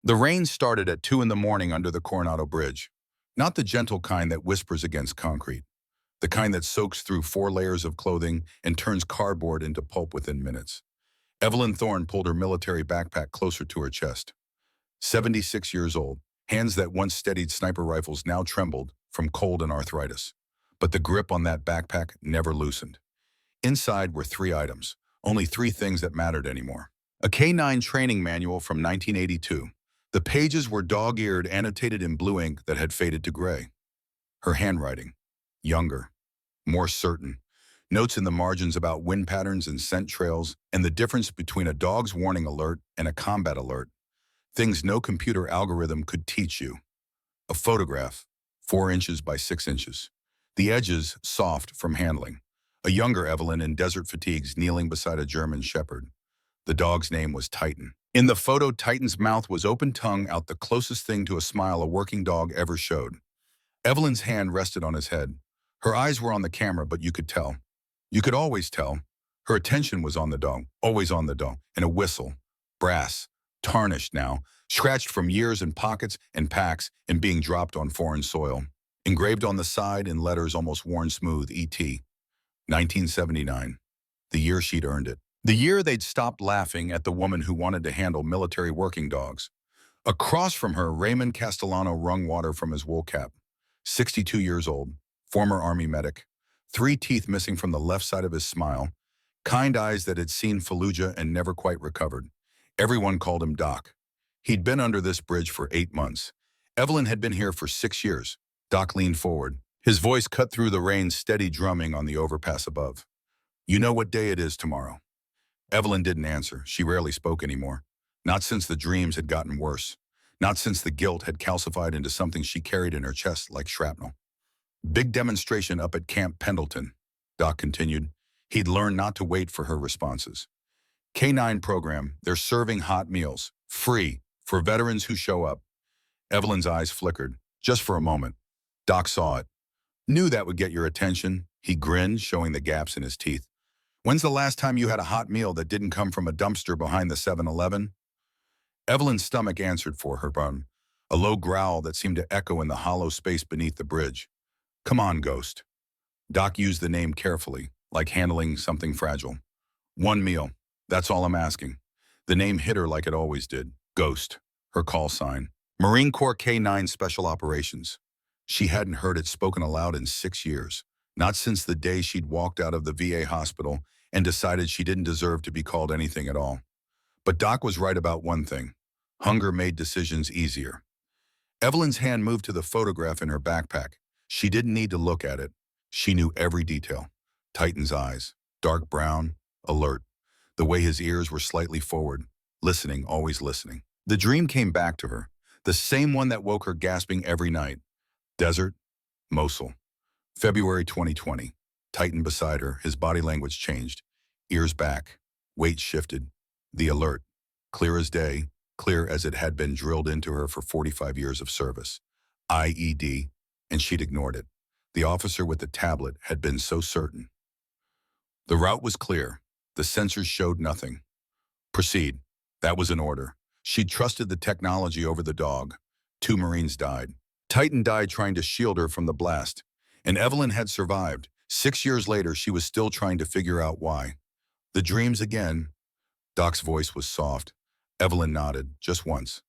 The rain started at 2 in the morning under the Coronado Bridge. Not the gentle kind that whispers against concrete. The kind that soaks through 4 layers of clothing and turns cardboard into pulp within minutes. Evelyn Thorne pulled her military backpack closer to her chest. 76 years old, hands that once steadied sniper rifles now trembled from cold and arthritis. But the grip on that backpack never loosened. Inside were 3 items, only 3 things that mattered anymore. A K-9 training manual from 1982. The pages were dog-eared, annotated in blue ink that had faded to gray. Her handwriting, younger, more certain. Notes in the margins about wind patterns and scent trails, and the difference between a dog's warning alert and a combat alert. Things no computer algorithm could teach you. A photograph, 4 inches by 6 inches. The edges soft from handling. A younger Evelyn in desert fatigues kneeling beside a German shepherd. The dog's name was Titan. In the photo, Titan's mouth was open, tongue out, the closest thing to a smile a working dog ever showed. Evelyn's hand rested on his head. Her eyes were on the camera, but you could tell. You could always tell. Her attention was on the dog, always on the dog, and a whistle. Brass, tarnished now, scratched from years in pockets and packs and being dropped on foreign soil. Engraved on the side in letters almost worn smooth, E.T. 1979. The year she'd earned it. The year they'd stopped laughing at the woman who wanted to handle military working dogs. Across from her, Raymond Castellano wrung water from his wool cap. 62 years old, former Army medic. 3 teeth missing from the left side of his smile. Kind eyes that had seen Fallujah and never quite recovered. Everyone called him Doc. He'd been under this bridge for 8 months. Evelyn had been here for 6 years. Doc leaned forward. His voice cut through the rain's steady drumming on the overpass above. You know what day it is tomorrow? Evelyn didn't answer. She rarely spoke anymore. Not since the dreams had gotten worse. Not since the guilt had calcified into something she carried in her chest like shrapnel. Big demonstration up at Camp Pendleton, Doc continued. He'd learned not to wait for her responses. K-9 program, they're serving hot meals, free, for veterans who show up. Evelyn's eyes flickered, just for a moment. Doc saw it. Knew that would get your attention. He grinned, showing the gaps in his teeth. When's the last time you had a hot meal that didn't come from a dumpster behind the 7-Eleven? Evelyn's stomach answered for her, a low growl that seemed to echo in the hollow space beneath the bridge. Come on, Ghost. Doc used the name carefully, like handling something fragile. 1 meal, that's all I'm asking. The name hit her like it always did. Ghost, her call sign. Marine Corps K-9 Special Operations. She hadn't heard it spoken aloud in 6 years. Not since the day she'd walked out of the VA hospital and decided she didn't deserve to be called anything at all. But Doc was right about one thing. Hunger made decisions easier. Evelyn's hand moved to the photograph in her backpack. She didn't need to look at it. She knew every detail. Titan's eyes, dark brown, alert. The way his ears were slightly forward, listening, always listening. The dream came back to her, the same one that woke her gasping every night. Desert, Mosul. February 2020. Titan beside her, his body language changed. Ears back, weight shifted. The alert, clear as day, clear as it had been drilled into her for 45 years of service. IED, and she'd ignored it. The officer with the tablet had been so certain. The route was clear. The sensors showed nothing. Proceed. That was an order. She'd trusted the technology over the dog. 2 Marines died. Titan died trying to shield her from the blast. And Evelyn had survived. 6 years later, she was still trying to figure out why. The dreams again. Doc's voice was soft. Evelyn nodded, just once.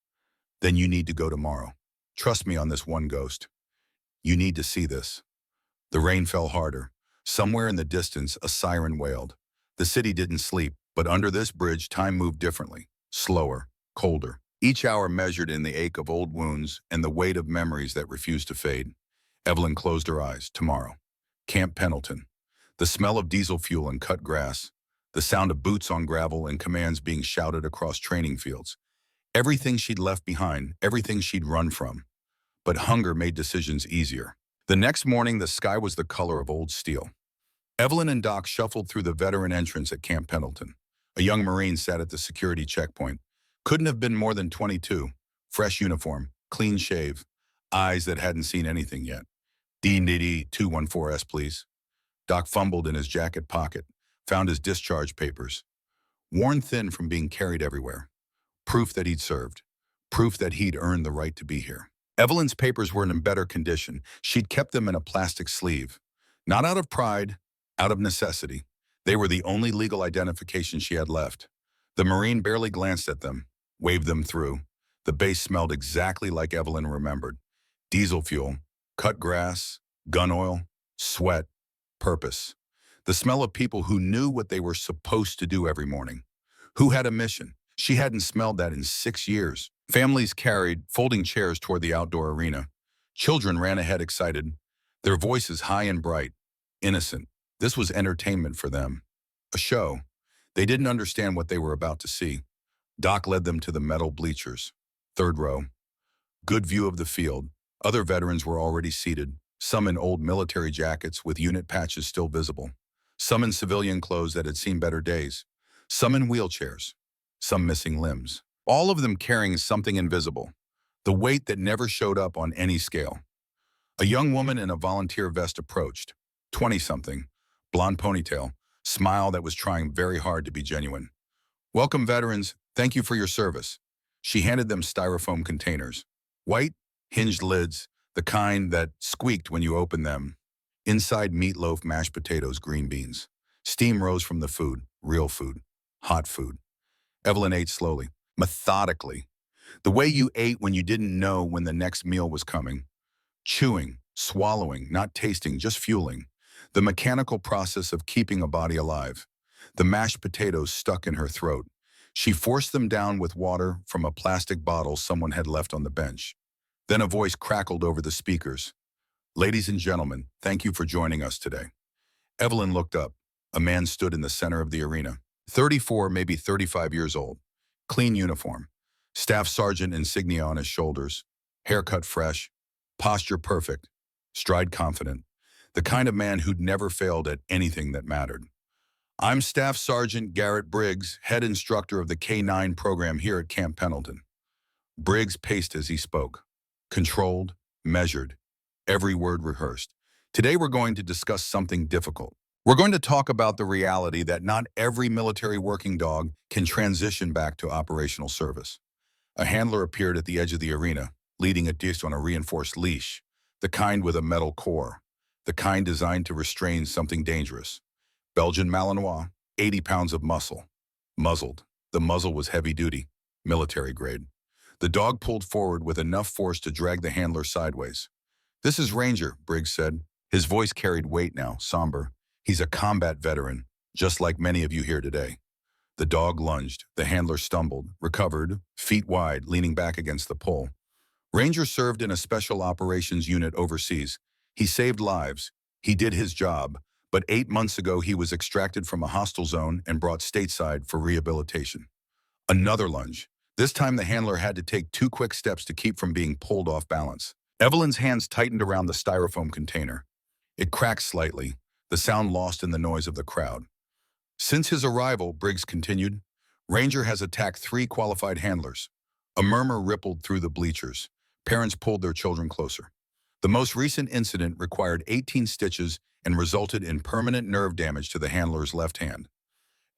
Then you need to go tomorrow. Trust me on this one, Ghost. You need to see this. The rain fell harder. Somewhere in the distance, a siren wailed. The city didn't sleep, but under this bridge, time moved differently. Slower, colder. Each hour measured in the ache of old wounds and the weight of memories that refused to fade. Evelyn closed her eyes. Tomorrow. Camp Pendleton. The smell of diesel fuel and cut grass. The sound of boots on gravel and commands being shouted across training fields. Everything she'd left behind, everything she'd run from. But hunger made decisions easier. The next morning, the sky was the color of old steel. Evelyn and Doc shuffled through the veteran entrance at Camp Pendleton. A young Marine sat at the security checkpoint. Couldn't have been more than 22. Fresh uniform, clean shave, eyes that hadn't seen anything yet. D&D 214S, please. Doc fumbled in his jacket pocket, found his discharge papers. Worn thin from being carried everywhere. Proof that he'd served. proof that he'd earned the right to be here. Evelyn's papers were in better condition. She'd kept them in a plastic sleeve. Not out of pride, out of necessity. They were the only legal identification she had left. The Marine barely glanced at them, waved them through. The base smelled exactly like Evelyn remembered. Diesel fuel, cut grass, gun oil, sweat, purpose. The smell of people who knew what they were supposed to do every morning. Who had a mission? She hadn't smelled that in 6 years. Families carried folding chairs toward the outdoor arena. Children ran ahead excited, their voices high and bright, innocent. This was entertainment for them. A show. They didn't understand what they were about to see. Doc led them to the metal bleachers. Third row. Good view of the field. Other veterans were already seated, some in old military jackets with unit patches still visible. Some in civilian clothes that had seen better days. Some in wheelchairs. Some missing limbs. All of them carrying something invisible. The weight that never showed up on any scale. A young woman in a volunteer vest approached. 20-something. Blonde ponytail. Smile that was trying very hard to be genuine. "Welcome, veterans. Thank you for your service." She handed them styrofoam containers. White, hinged lids, the kind that squeaked when you opened them. Inside meatloaf, mashed potatoes, green beans. Steam rose from the food, real food, hot food. Evelyn ate slowly, methodically. The way you ate when you didn't know when the next meal was coming. Chewing, swallowing, not tasting, just fueling. The mechanical process of keeping a body alive. The mashed potatoes stuck in her throat. She forced them down with water from a plastic bottle someone had left on the bench. Then a voice crackled over the speakers. "Ladies and gentlemen, thank you for joining us today." Evelyn looked up. A man stood in the center of the arena. 34, maybe 35 years old. Clean uniform. Staff sergeant insignia on his shoulders. Haircut fresh. Posture perfect. Stride confident. The kind of man who'd never failed at anything that mattered. "I'm Staff Sergeant Garrett Briggs, head instructor of the K-9 program here at Camp Pendleton." Briggs paced as he spoke. Controlled, measured, every word rehearsed. "Today we're going to discuss something difficult. We're going to talk about the reality that not every military working dog can transition back to operational service." A handler appeared at the edge of the arena, leading a disc on a reinforced leash, the kind with a metal core, the kind designed to restrain something dangerous. Belgian Malinois, 80 pounds of muscle. Muzzled. The muzzle was heavy-duty, military grade. The dog pulled forward with enough force to drag the handler sideways. "This is Ranger," Briggs said. His voice carried weight now, somber. "He's a combat veteran, just like many of you here today." The dog lunged. The handler stumbled, recovered, feet wide, leaning back against the pole. Ranger served in a special operations unit overseas. He saved lives. He did his job. But 8 months ago, he was extracted from a hostile zone and brought stateside for rehabilitation. Another lunge. This time, the handler had to take 2 quick steps to keep from being pulled off balance. Evelyn's hands tightened around the styrofoam container. It cracked slightly, the sound lost in the noise of the crowd. "Since his arrival," Briggs continued, "Ranger has attacked 3 qualified handlers." A murmur rippled through the bleachers. Parents pulled their children closer. The most recent incident required 18 stitches and resulted in permanent nerve damage to the handler's left hand.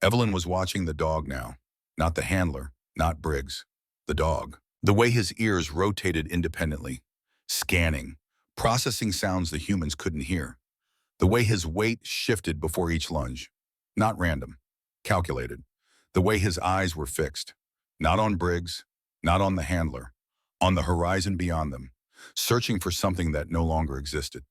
Evelyn was watching the dog now. Not the handler, not Briggs. The dog. The way his ears rotated independently. Scanning. Processing sounds the humans couldn't hear. The way his weight shifted before each lunge. Not random. Calculated. The way his eyes were fixed. Not on Briggs, not on the handler. On the horizon beyond them. Searching for something that no longer existed.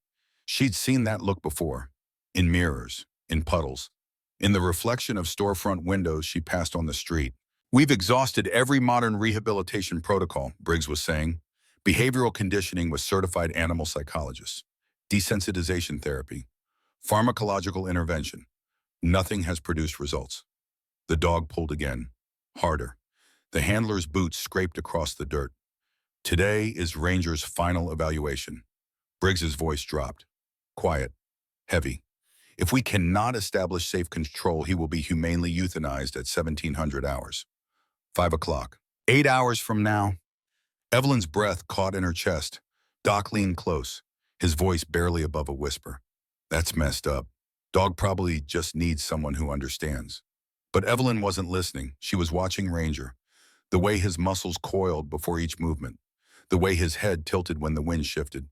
She'd seen that look before. In mirrors. In puddles. In the reflection of storefront windows she passed on the street. "We've exhausted every modern rehabilitation protocol," Briggs was saying. "Behavioral conditioning with certified animal psychologists. Desensitization therapy. Pharmacological intervention. Nothing has produced results." The dog pulled again. Harder. The handler's boots scraped across the dirt. "Today is Ranger's final evaluation." Briggs's voice dropped. Quiet. Heavy. "If we cannot establish safe control, he will be humanely euthanized at 1700 hours. 5 o'clock. 8 hours from now." Evelyn's breath caught in her chest. Doc leaned close, his voice barely above a whisper. "That's messed up. Dog probably just needs someone who understands." But Evelyn wasn't listening. She was watching Ranger. The way his muscles coiled before each movement. The way his head tilted when the wind shifted.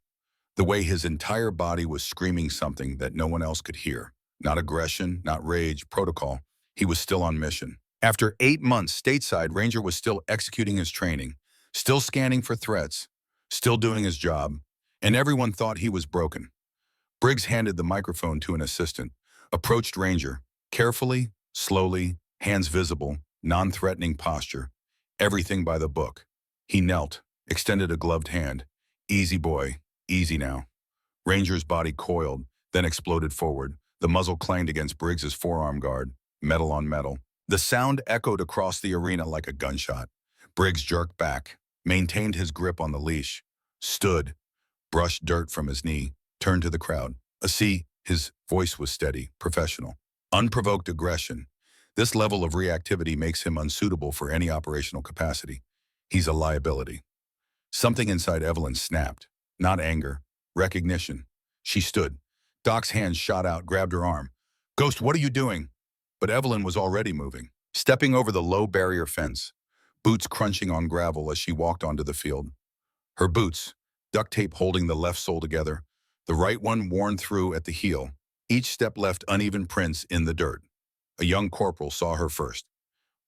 The way his entire body was screaming something that no one else could hear. Not aggression, not rage, protocol. He was still on mission. After 8 months stateside, Ranger was still executing his training, still scanning for threats, still doing his job, and everyone thought he was broken. Briggs handed the microphone to an assistant, approached Ranger, carefully, slowly, hands visible, non-threatening posture, everything by the book. He knelt, extended a gloved hand. Easy boy, easy now. Ranger's body coiled, then exploded forward. The muzzle clanged against Briggs's forearm guard, metal on metal. The sound echoed across the arena like a gunshot. Briggs jerked back, maintained his grip on the leash, stood, brushed dirt from his knee, turned to the crowd. His voice was steady, professional. Unprovoked aggression. This level of reactivity makes him unsuitable for any operational capacity. He's a liability. Something inside Evelyn snapped. Not anger, recognition. She stood. Doc's hand shot out, grabbed her arm. "Ghost, what are you doing?" But Evelyn was already moving, stepping over the low barrier fence, boots crunching on gravel as she walked onto the field. Her boots, duct tape holding the left sole together, the right one worn through at the heel. Each step left uneven prints in the dirt. A young corporal saw her first.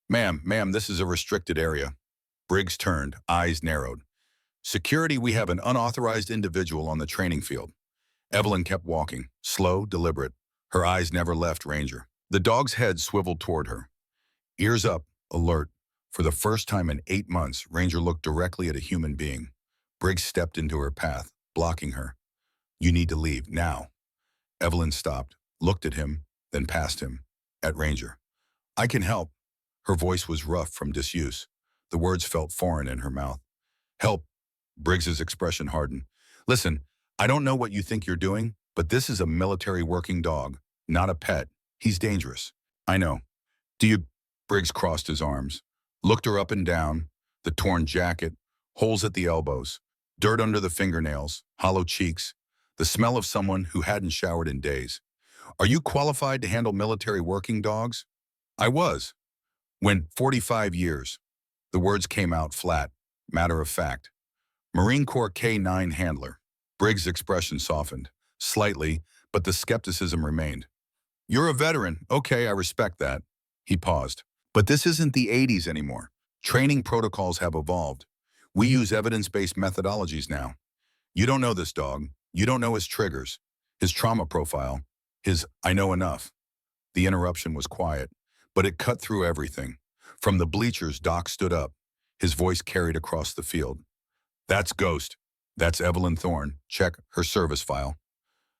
Ma'am, this is a restricted area." Briggs turned, eyes narrowed. "Security, we have an unauthorized individual on the training field." Evelyn kept walking, slow, deliberate. Her eyes never left Ranger. The dog's head swiveled toward her. Ears up, alert. For the first time in 8 months, Ranger looked directly at a human being. Briggs stepped into her path, blocking her. "You need to leave, now." Evelyn stopped, looked at him, then past him, at Ranger. "I can help." Her voice was rough from disuse. The words felt foreign in her mouth. "Help." Briggs's expression hardened. "Listen, I don't know what you think you're doing, but this is a military working dog, not a pet. He's dangerous." "I know. Do you—" Briggs crossed his arms, looked her up and down, the torn jacket, holes at the elbows, dirt under the fingernails, hollow cheeks, the smell of someone who hadn't showered in days. "Are you qualified to handle military working dogs?" "I was." "When 45 years. The words came out flat, matter of fact. "Marine Corps K-9 handler." Briggs' expression softened, slightly, but the skepticism remained. "You're a veteran. Okay, I respect that." He paused. "But this isn't the 80s anymore. Training protocols have evolved. We use evidence-based methodologies now. You don't know this dog. You don't know his triggers, his trauma profile, his 'I know enough.'" The interruption was quiet, but it cut through everything. From the bleachers, Doc stood up. His voice carried across the field. "That's Ghost. That's Evelyn Thorne. Check her service file."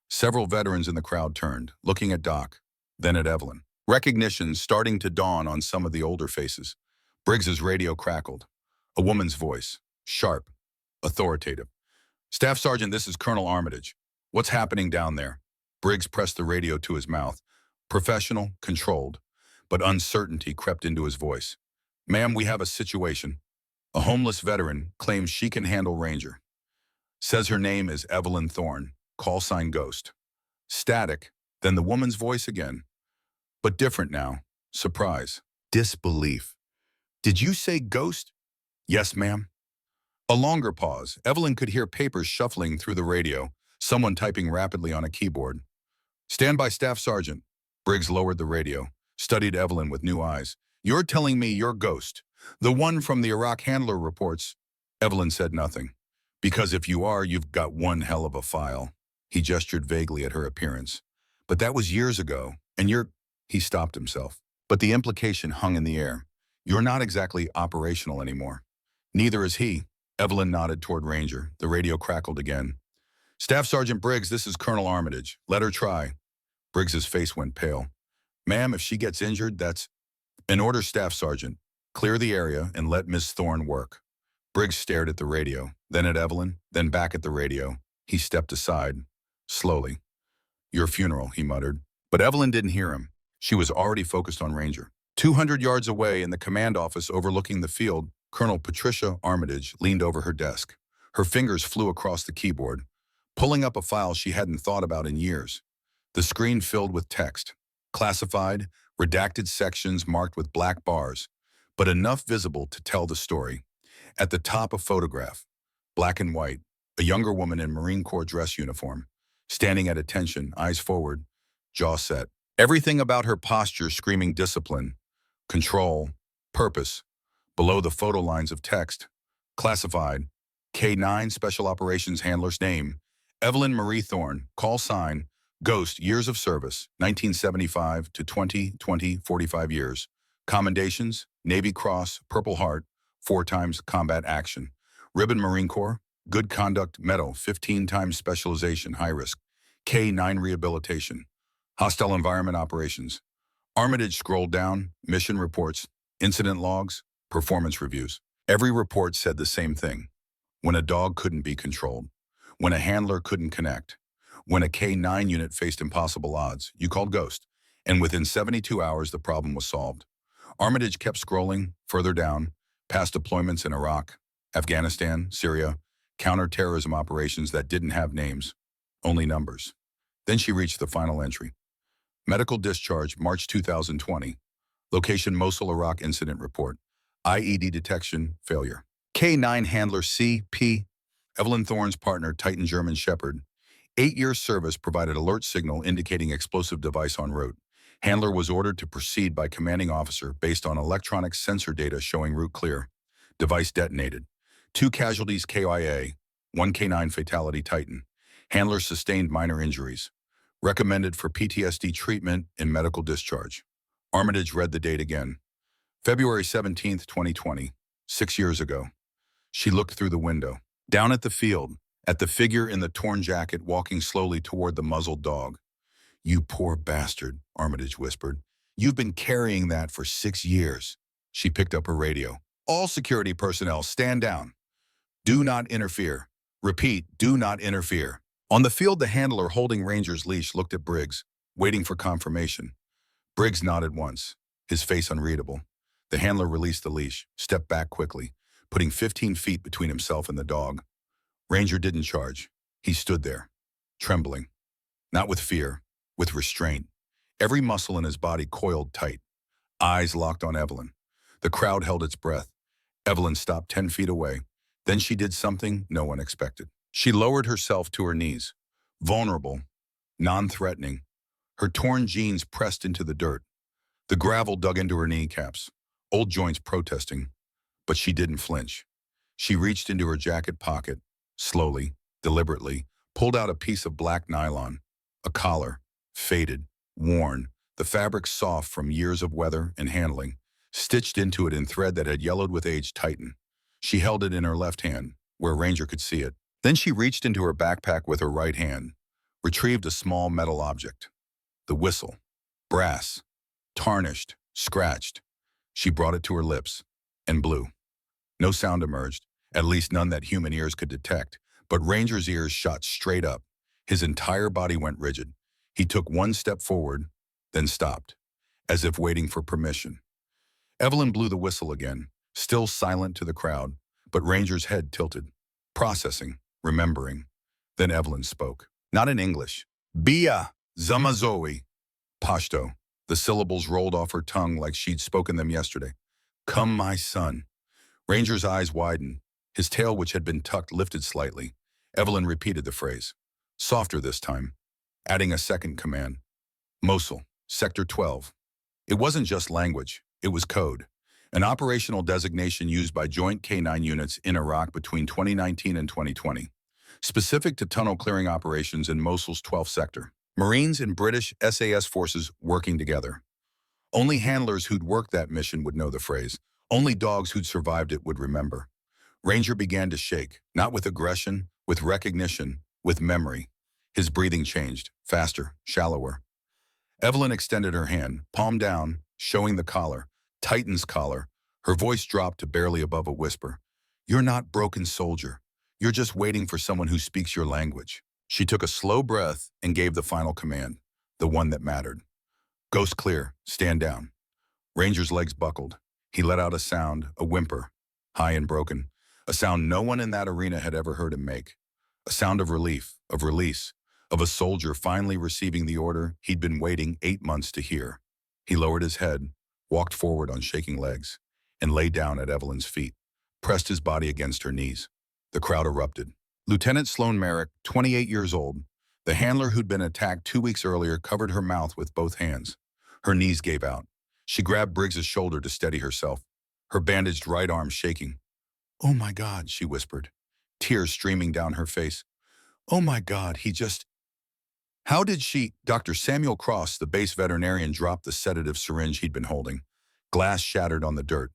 Several veterans in the crowd turned, looking at Doc, then at Evelyn. Recognition starting to dawn on some of the older faces. Briggs's radio crackled. A woman's voice, sharp, authoritative. "Staff Sergeant, this is Colonel Armitage. What's happening down there?" Briggs pressed the radio to his mouth. Professional, controlled, but uncertainty crept into his voice. "Ma'am, we have a situation. A homeless veteran claims she can handle Ranger. Says her name is Evelyn Thorne, call sign Ghost." Static, then the woman's voice again. But different now. Surprise. Disbelief. "Did you say Ghost?" "Yes, ma'am." A longer pause. Evelyn could hear papers shuffling through the radio, someone typing rapidly on a keyboard. "Stand by, Staff Sergeant." Briggs lowered the radio, studied Evelyn with new eyes. "You're telling me you're Ghost, the one from the Iraq handler reports?" Evelyn said nothing. "Because if you are, you've got one hell of a file." He gestured vaguely at her appearance. "But that was years ago, and you're—" He stopped himself. But the implication hung in the air. "You're not exactly operational anymore." "Neither is he." Evelyn nodded toward Ranger. The radio crackled again. "Staff Sergeant Briggs, this is Colonel Armitage. Let her try." Briggs's face went pale. "Ma'am, if she gets injured, that's—" "An order, Staff Sergeant. Clear the area and let Miss Thorne work." Briggs stared at the radio, then at Evelyn, then back at the radio. He stepped aside, slowly. "Your funeral," he muttered. But Evelyn didn't hear him. She was already focused on Ranger. 200 yards away in the command office overlooking the field, Colonel Patricia Armitage leaned over her desk. Her fingers flew across the keyboard, pulling up a file she hadn't thought about in years. The screen filled with text, classified, redacted sections marked with black bars. but enough visible to tell the story. At the top, a photograph, black and white, a younger woman in Marine Corps dress uniform, standing at attention, eyes forward, jaw set. Everything about her posture screaming discipline, control, purpose. Below the photo lines of text, classified, K9 Special Operations Handler's name, Evelyn Marie Thorne, call sign, Ghost, years of service, 1975 to 2020, 45 years. Commendations, Navy Cross, Purple Heart, 4 times combat action. Ribbon Marine Corps, Good Conduct Medal, 15 times specialization, high risk. K9 rehabilitation. Hostile environment operations. Armitage scrolled down, mission reports, incident logs, performance reviews. Every report said the same thing. When a dog couldn't be controlled, when a handler couldn't connect, when a K9 unit faced impossible odds, you called Ghost, and within 72 hours the problem was solved. Armitage kept scrolling, further down, past deployments in Iraq, Afghanistan, Syria, counter-terrorism operations that didn't have names, only numbers. Then she reached the final entry. Medical discharge, March 2020. Location Mosul, Iraq incident report. IED detection, failure. K9 handler C.P. Evelyn Thorne's partner, Titan German Shepherd. 8 years service provided alert signal indicating explosive device en route. Handler was ordered to proceed by commanding officer based on electronic sensor data showing route clear. Device detonated. 2 casualties KIA, 1 K9 fatality Titan. Handler sustained minor injuries. Recommended for PTSD treatment and medical discharge. Armitage read the date again. February 17, 2020, 6 years ago. She looked through the window. Down at the field, at the figure in the torn jacket walking slowly toward the muzzled dog. "You poor bastard," Armitage whispered. "You've been carrying that for 6 years." She picked up her radio. "All security personnel, stand down. Do not interfere. Repeat, do not interfere." On the field, the handler holding Ranger's leash looked at Briggs, waiting for confirmation. Briggs nodded once, his face unreadable. The handler released the leash, stepped back quickly, putting 15 feet between himself and the dog. Ranger didn't charge. He stood there, trembling. Not with fear, with restraint. Every muscle in his body coiled tight. Eyes locked on Evelyn. The crowd held its breath. Evelyn stopped 10 feet away. Then she did something no one expected. She lowered herself to her knees, vulnerable, non-threatening. Her torn jeans pressed into the dirt. The gravel dug into her kneecaps, old joints protesting. But she didn't flinch. She reached into her jacket pocket, slowly, deliberately, pulled out a piece of black nylon, a collar, faded, worn, the fabric soft from years of weather and handling, stitched into it in thread that had yellowed with age. Tighten. She held it in her left hand, where Ranger could see it. Then she reached into her backpack with her right hand, retrieved a small metal object. The whistle. Brass. Tarnished. Scratched. She brought it to her lips and blew. No sound emerged, at least none that human ears could detect, but Ranger's ears shot straight up. His entire body went rigid. He took one step forward, then stopped, as if waiting for permission. Evelyn blew the whistle again, still silent to the crowd, but Ranger's head tilted, processing, remembering. Then Evelyn spoke, not in English. "Bia, Zamazoe." Pashto. The syllables rolled off her tongue like she'd spoken them yesterday. "Come, my son." Ranger's eyes widened. His tail, which had been tucked, lifted slightly. Evelyn repeated the phrase, softer this time, adding a second command. "Mosul, Sector 12. It wasn't just language, it was code. An operational designation used by joint K9 units in Iraq between 2019 and 2020. Specific to tunnel clearing operations in Mosul's 12th sector. Marines and British SAS forces working together. Only handlers who'd worked that mission would know the phrase. Only dogs who'd survived it would remember. Ranger began to shake, not with aggression, with recognition, with memory. His breathing changed, faster, shallower. Evelyn extended her hand, palm down, showing the collar, Titan's collar. Her voice dropped to barely above a whisper. "You're not broken, soldier. You're just waiting for someone who speaks your language." She took a slow breath and gave the final command, the one that mattered. "Ghost clear, stand down." Ranger's legs buckled. He let out a sound, a whimper, high and broken, a sound no one in that arena had ever heard him make. A sound of relief, of release, of a soldier finally receiving the order he'd been waiting 8 months to hear. He lowered his head, walked forward on shaking legs, and lay down at Evelyn's feet, pressed his body against her knees. The crowd erupted. Lieutenant Sloan Merrick, 28 years old, the handler who'd been attacked 2 weeks earlier, covered her mouth with both hands. Her knees gave out. She grabbed Briggs's shoulder to steady herself, her bandaged right arm shaking. "Oh my God," she whispered, tears streaming down her face. "Oh my God, he just—" How did she— Dr. Samuel Cross, the base veterinarian, dropped the sedative syringe he'd been holding. Glass shattered on the dirt.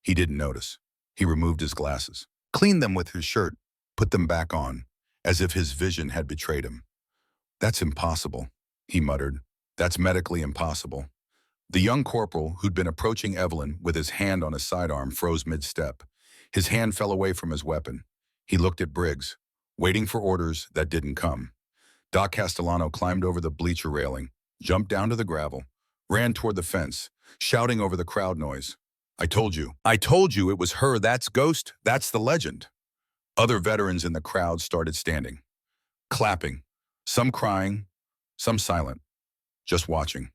He didn't notice. He removed his glasses, cleaned them with his shirt, put them back on, as if his vision had betrayed him. "That's impossible," he muttered. "That's medically impossible." The young corporal, who'd been approaching Evelyn with his hand on his sidearm, froze mid-step. His hand fell away from his weapon. He looked at Briggs, waiting for orders that didn't come. Doc Castellano climbed over the bleacher railing, jumped down to the gravel, ran toward the fence, shouting over the crowd noise. I told you it was her. That's Ghost. That's the legend." Other veterans in the crowd started standing, clapping, some crying, some silent, just watching.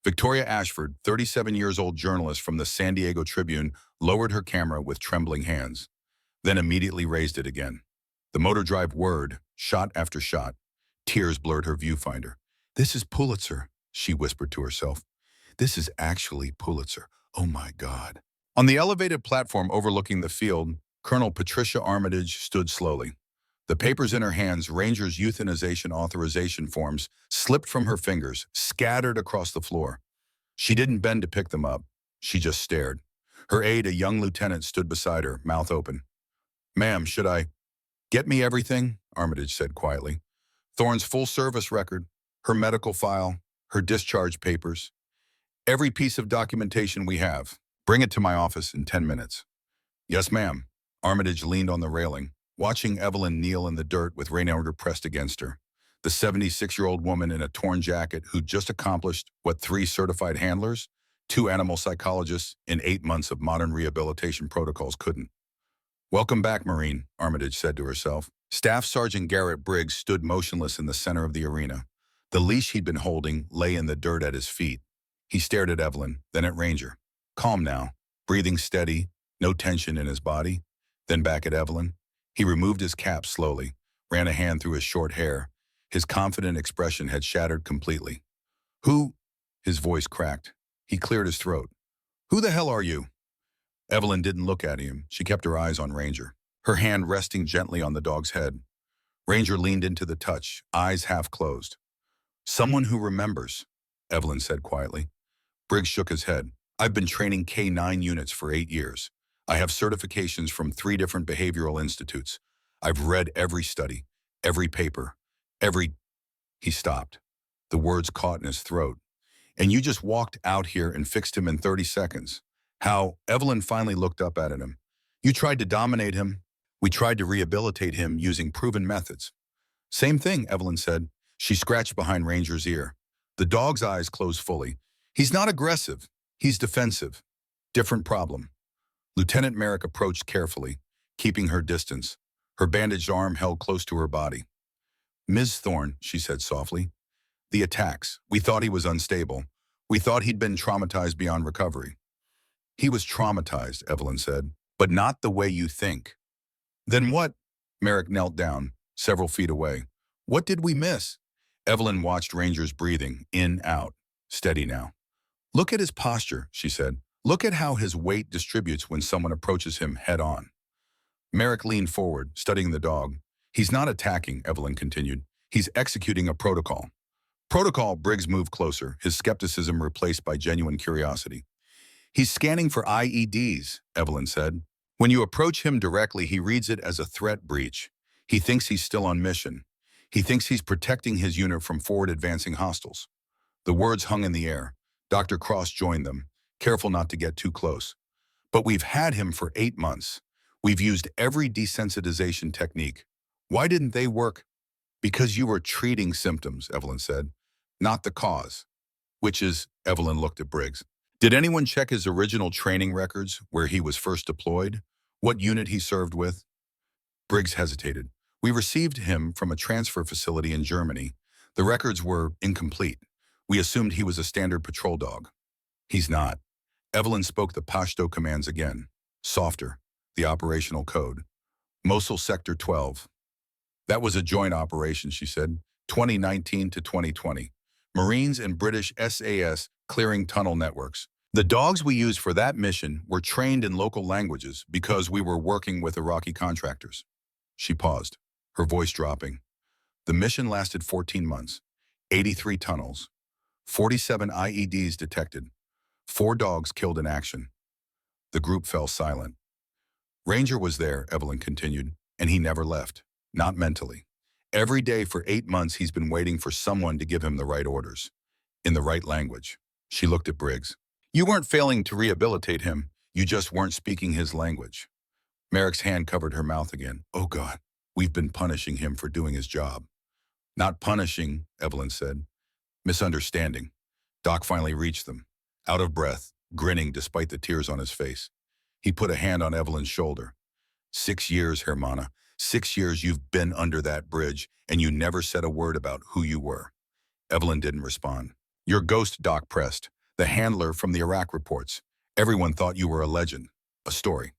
Victoria Ashford, 37-years-old journalist from the San Diego Tribune, lowered her camera with trembling hands, then immediately raised it again. The motor drive whirred, shot after shot. Tears blurred her viewfinder. "This is Pulitzer," she whispered to herself. "This is actually Pulitzer. Oh my God." On the elevated platform overlooking the field, Colonel Patricia Armitage stood slowly. The papers in her hands, Rangers' euthanization authorization forms, slipped from her fingers, scattered across the floor. She didn't bend to pick them up. She just stared. Her aide, a young lieutenant, stood beside her, mouth open. "Ma'am, should I—" "Get me everything," Armitage said quietly. "Thorne's full service record, her medical file, her discharge papers, every piece of documentation we have. Bring it to my office in 10 minutes. "Yes, ma'am." Armitage leaned on the railing, watching Evelyn kneel in the dirt with Raynor pressed against her. The 76-year-old woman in a torn jacket who'd just accomplished what 3 certified handlers, 2 animal psychologists, in 8 months of modern rehabilitation protocols couldn't. "Welcome back, Marine," Armitage said to herself. Staff Sergeant Garrett Briggs stood motionless in the center of the arena. The leash he'd been holding lay in the dirt at his feet. He stared at Evelyn, then at Ranger. Calm now, breathing steady, no tension in his body. Then back at Evelyn. He removed his cap slowly, ran a hand through his short hair. His confident expression had shattered completely. "Who—" His voice cracked. He cleared his throat. "Who the hell are you?" Evelyn didn't look at him. She kept her eyes on Ranger, her hand resting gently on the dog's head. Ranger leaned into the touch, eyes half closed. "Someone who remembers," Evelyn said quietly. Briggs shook his head. "I've been training K9 units for 8 years. I have certifications from 3 different behavioral institutes. I've read every study, every paper, every—" He stopped. The words caught in his throat. "And you just walked out here and fixed him in 30 seconds. How—" Evelyn finally looked up at him. "You tried to dominate him. We tried to rehabilitate him using proven methods." "Same thing," Evelyn said. She scratched behind Ranger's ear. The dog's eyes closed fully. "He's not aggressive. He's defensive. Different problem." Lieutenant Merrick approached carefully, keeping her distance, her bandaged arm held close to her body. "Ms. Thorne," she said softly, "the attacks. We thought he was unstable. We thought he'd been traumatized beyond recovery." "He was traumatized," Evelyn said, "but not the way you think." "Then what?" Merrick knelt down, several feet away. "What did we miss?" Evelyn watched Ranger's breathing, in, out. "Steady now." "Look at his posture," she said. "Look at how his weight distributes when someone approaches him head-on." Merrick leaned forward, studying the dog. "He's not attacking," Evelyn continued. "He's executing a protocol." "Protocol," Briggs moved closer, his skepticism replaced by genuine curiosity. "He's scanning for IEDs," Evelyn said. "When you approach him directly, he reads it as a threat breach. He thinks he's still on mission. He thinks he's protecting his unit from forward-advancing hostiles." The words hung in the air. Dr. Cross joined them, careful not to get too close. "But we've had him for 8 months. We've used every desensitization technique. Why didn't they work?" "Because you were treating symptoms," Evelyn said, "not the cause." "Which is—" Evelyn looked at Briggs. "Did anyone check his original training records, where he was first deployed? What unit he served with?" Briggs hesitated. "We received him from a transfer facility in Germany. The records were incomplete. We assumed he was a standard patrol dog." "He's not." Evelyn spoke the Pashto commands again, softer, the operational code. Mosul Sector 12. That was a joint operation, she said, 2019 to 2020. Marines and British SAS clearing tunnel networks. The dogs we used for that mission were trained in local languages because we were working with Iraqi contractors. She paused, her voice dropping. The mission lasted 14 months, 83 tunnels, 47 IEDs detected, 4 dogs killed in action. The group fell silent. Ranger was there, Evelyn continued, and he never left, not mentally. Every day for 8 months he's been waiting for someone to give him the right orders, in the right language. She looked at Briggs. You weren't failing to rehabilitate him, you just weren't speaking his language. Merrick's hand covered her mouth again. Oh God, we've been punishing him for doing his job. Not punishing, Evelyn said. Misunderstanding. Doc finally reached them, out of breath, grinning despite the tears on his face. He put a hand on Evelyn's shoulder. 6 years, Hermana. 6 years you've been under that bridge, and you never said a word about who you were. Evelyn didn't respond. Your ghost, Doc pressed. The handler from the Iraq reports. Everyone thought you were a legend, a story.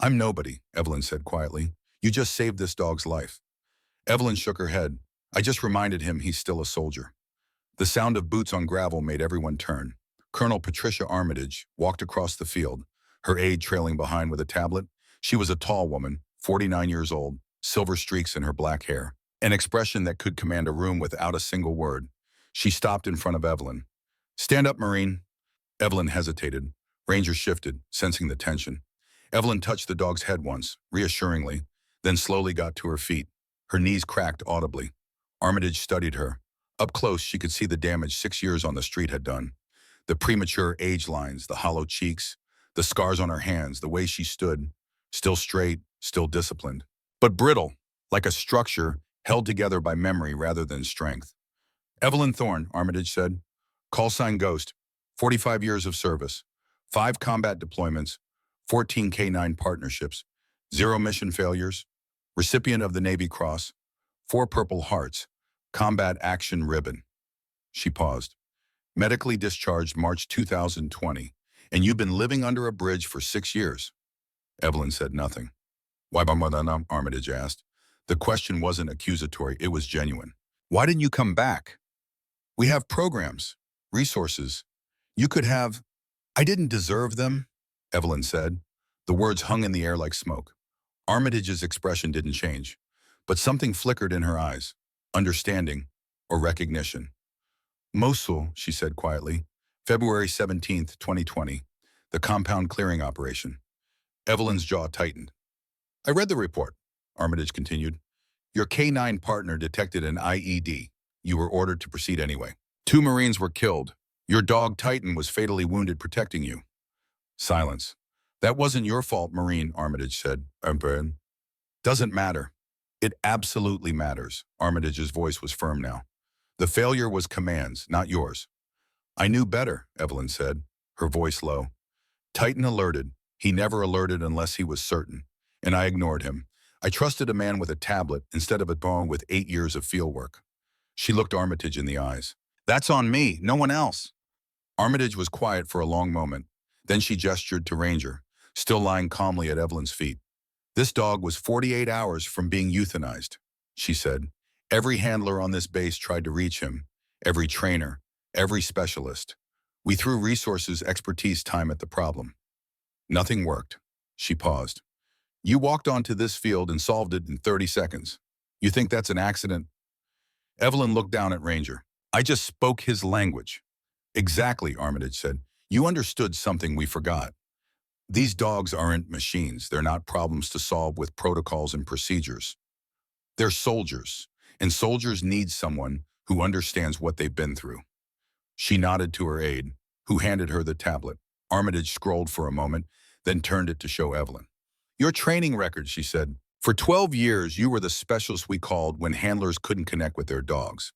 I'm nobody, Evelyn said quietly. You just saved this dog's life. Evelyn shook her head. I just reminded him he's still a soldier. The sound of boots on gravel made everyone turn. Colonel Patricia Armitage walked across the field, her aide trailing behind with a tablet. She was a tall woman, 49 years old, silver streaks in her black hair, an expression that could command a room without a single word. She stopped in front of Evelyn. Stand up, Marine. Evelyn hesitated. Ranger shifted, sensing the tension. Evelyn touched the dog's head once, reassuringly, then slowly got to her feet. Her knees cracked audibly. Armitage studied her. Up close, she could see the damage 6 years on the street had done. The premature age lines, the hollow cheeks, the scars on her hands, the way she stood, still straight, still disciplined, but brittle, like a structure held together by memory rather than strength. Evelyn Thorne, Armitage said. Call sign Ghost. 45 years of service. 5 combat deployments. 14 K9 partnerships. 0 mission failures. Recipient of the Navy Cross. 4 Purple Hearts. Combat Action Ribbon. She paused. Medically discharged March 2020. And you've been living under a bridge for 6 years. Evelyn said nothing. Why Bamadana? Armitage asked. The question wasn't accusatory, it was genuine. Why didn't you come back? We have programs, resources. You could have... I didn't deserve them, Evelyn said. The words hung in the air like smoke. Armitage's expression didn't change, but something flickered in her eyes. Understanding or recognition. Mosul, she said quietly. February 17th, 2020. The compound clearing operation. Evelyn's jaw tightened. I read the report, Armitage continued. Your K9 partner detected an IED. You were ordered to proceed anyway. 2 Marines were killed. Your dog Titan was fatally wounded protecting you. Silence. That wasn't your fault, Marine, Armitage said. Doesn't matter. It absolutely matters. Armitage's voice was firm now. The failure was command's, not yours. I knew better, Evelyn said, her voice low. Titan alerted. He never alerted unless he was certain, and I ignored him. I trusted a man with a tablet instead of a dog with 8 years of fieldwork. She looked Armitage in the eyes. That's on me, no one else. Armitage was quiet for a long moment. Then she gestured to Ranger, still lying calmly at Evelyn's feet. This dog was 48 hours from being euthanized, she said. Every handler on this base tried to reach him, every trainer, every specialist. We threw resources, expertise, time at the problem. Nothing worked. She paused. You walked onto this field and solved it in 30 seconds. You think that's an accident? Evelyn looked down at Ranger. I just spoke his language. Exactly, Armitage said. You understood something we forgot. These dogs aren't machines. They're not problems to solve with protocols and procedures. They're soldiers, and soldiers need someone who understands what they've been through. She nodded to her aide, who handed her the tablet. Armitage scrolled for a moment, then turned it to show Evelyn. Your training record, she said. For 12 years, you were the specialist we called when handlers couldn't connect with their dogs.